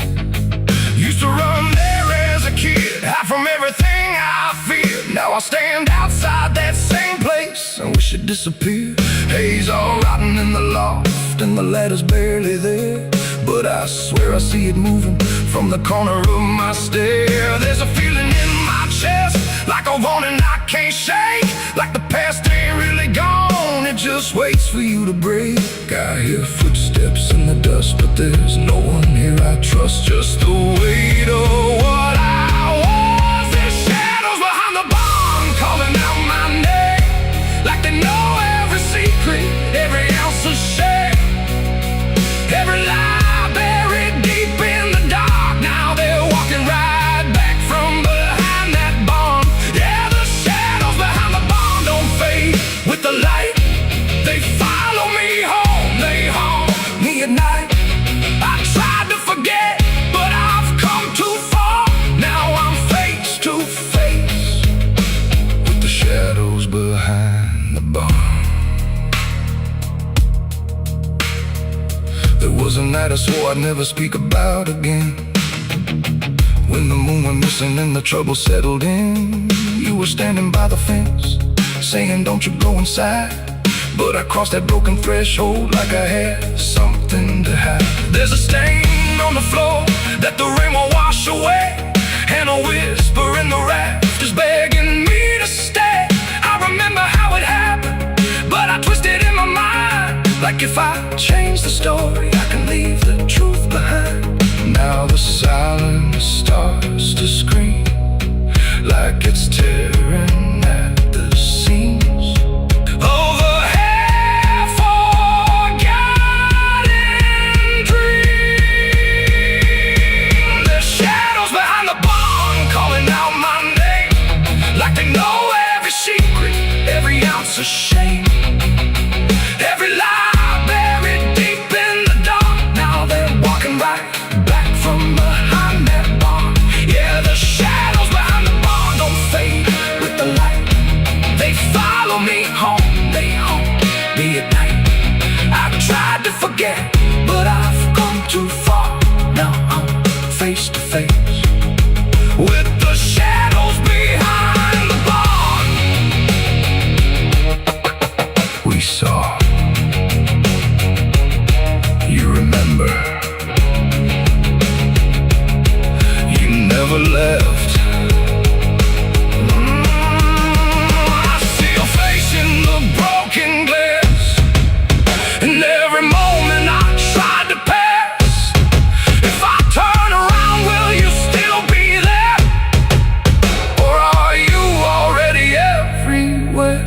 Used to run there as a kid, hide from everything I feared. Now I stand outside that same place and wish it disappeared. Haze all rotten in the loft and the ladder's barely there, but I swear I see it moving from the corner of my stair. There's a feeling in my chest, like a warning I can't shake, like the past ain't really gone, it just waits for you to break. I hear footsteps in the dust, but there's no one here I trust. Just the weight of what I was. There's shadows behind the barn calling out my name, like they know every secret, every ounce of shame, every lie buried deep in the dark. Now they're walking right back from behind that barn. Yeah, the shadows behind the barn don't fade with the light. They follow me home, they haunt me at night. I tried to forget, but I've come too far. Now I'm face to face with the shadows behind the barn. There was a night I swore I'd never speak about again, when the moon went missing and the trouble settled in. You were standing by the fence, saying don't you go inside, but I crossed that broken threshold like I had something to hide. There's a stain on the floor that the rain will wash away, and a whisper in the rafters begging me to stay. I remember how it happened, but I twisted in my mind, like if I change the story, I can leave the truth behind. Now the silence starts to scream, like it's tearing at the seams. Over half-forgotten dreams. There's shadows behind the barn calling out my name, like they know every secret, every ounce of shame, every lie buried deep in the dark. Now they're walking right back from behind that barn. Yeah, the shadows behind the barn don't fade with the light. They follow me home, they haunt me at night. I've tried to forget, but I've come too far. Now I'm face to face with the shadows behind the barn. We saw, you remember, you never left. I see your face in the broken glass, and every moment I tried to pass. If I turn around, will you still be there, or are you already everywhere?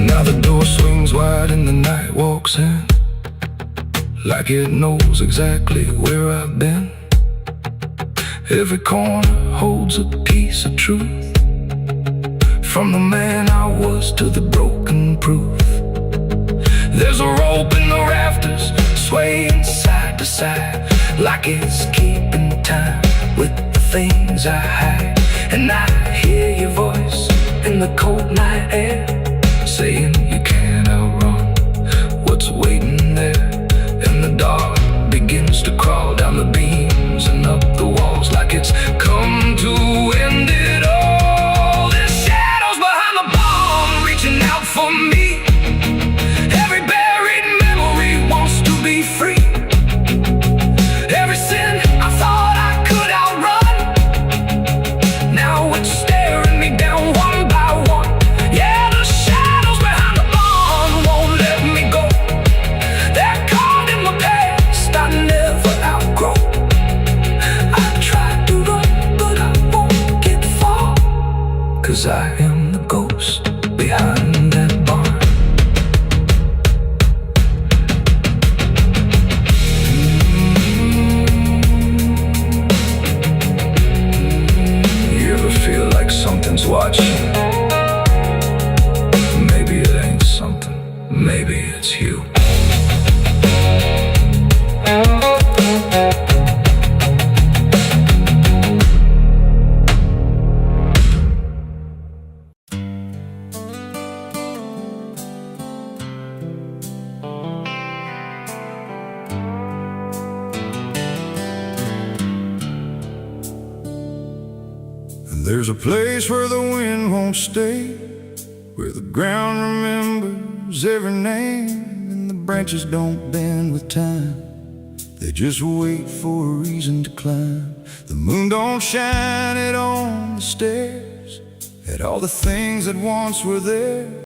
Now the door swings wide and the night walks in, like it knows exactly where I've been. Every corner holds a piece of truth, from the man I was to the broken proof. There's a rope in the rafters, swaying side to side, like it's keeping time with the things I hide. And I hear your voice in the cold night air, saying you can't outrun what's waiting there. And the dark begins to crawl down the beams and up the walls, like it's come to end it all. There's shadows behind the barn reaching out for me. Every buried memory wants to be free. Every sin I thought I could outrun, now it's staring me down one by one. Yeah, the shadows behind the barn won't let me go. They're caught in my past I never outgrow. I tried to run, but I won't get far, 'cause I am the ghost behind that barn. There's a place where the wind won't stay, where the ground remembers every name, and the branches don't bend with time. They just wait for a reason to climb. The moon don't shine it on the stairs, at all the things that once were there.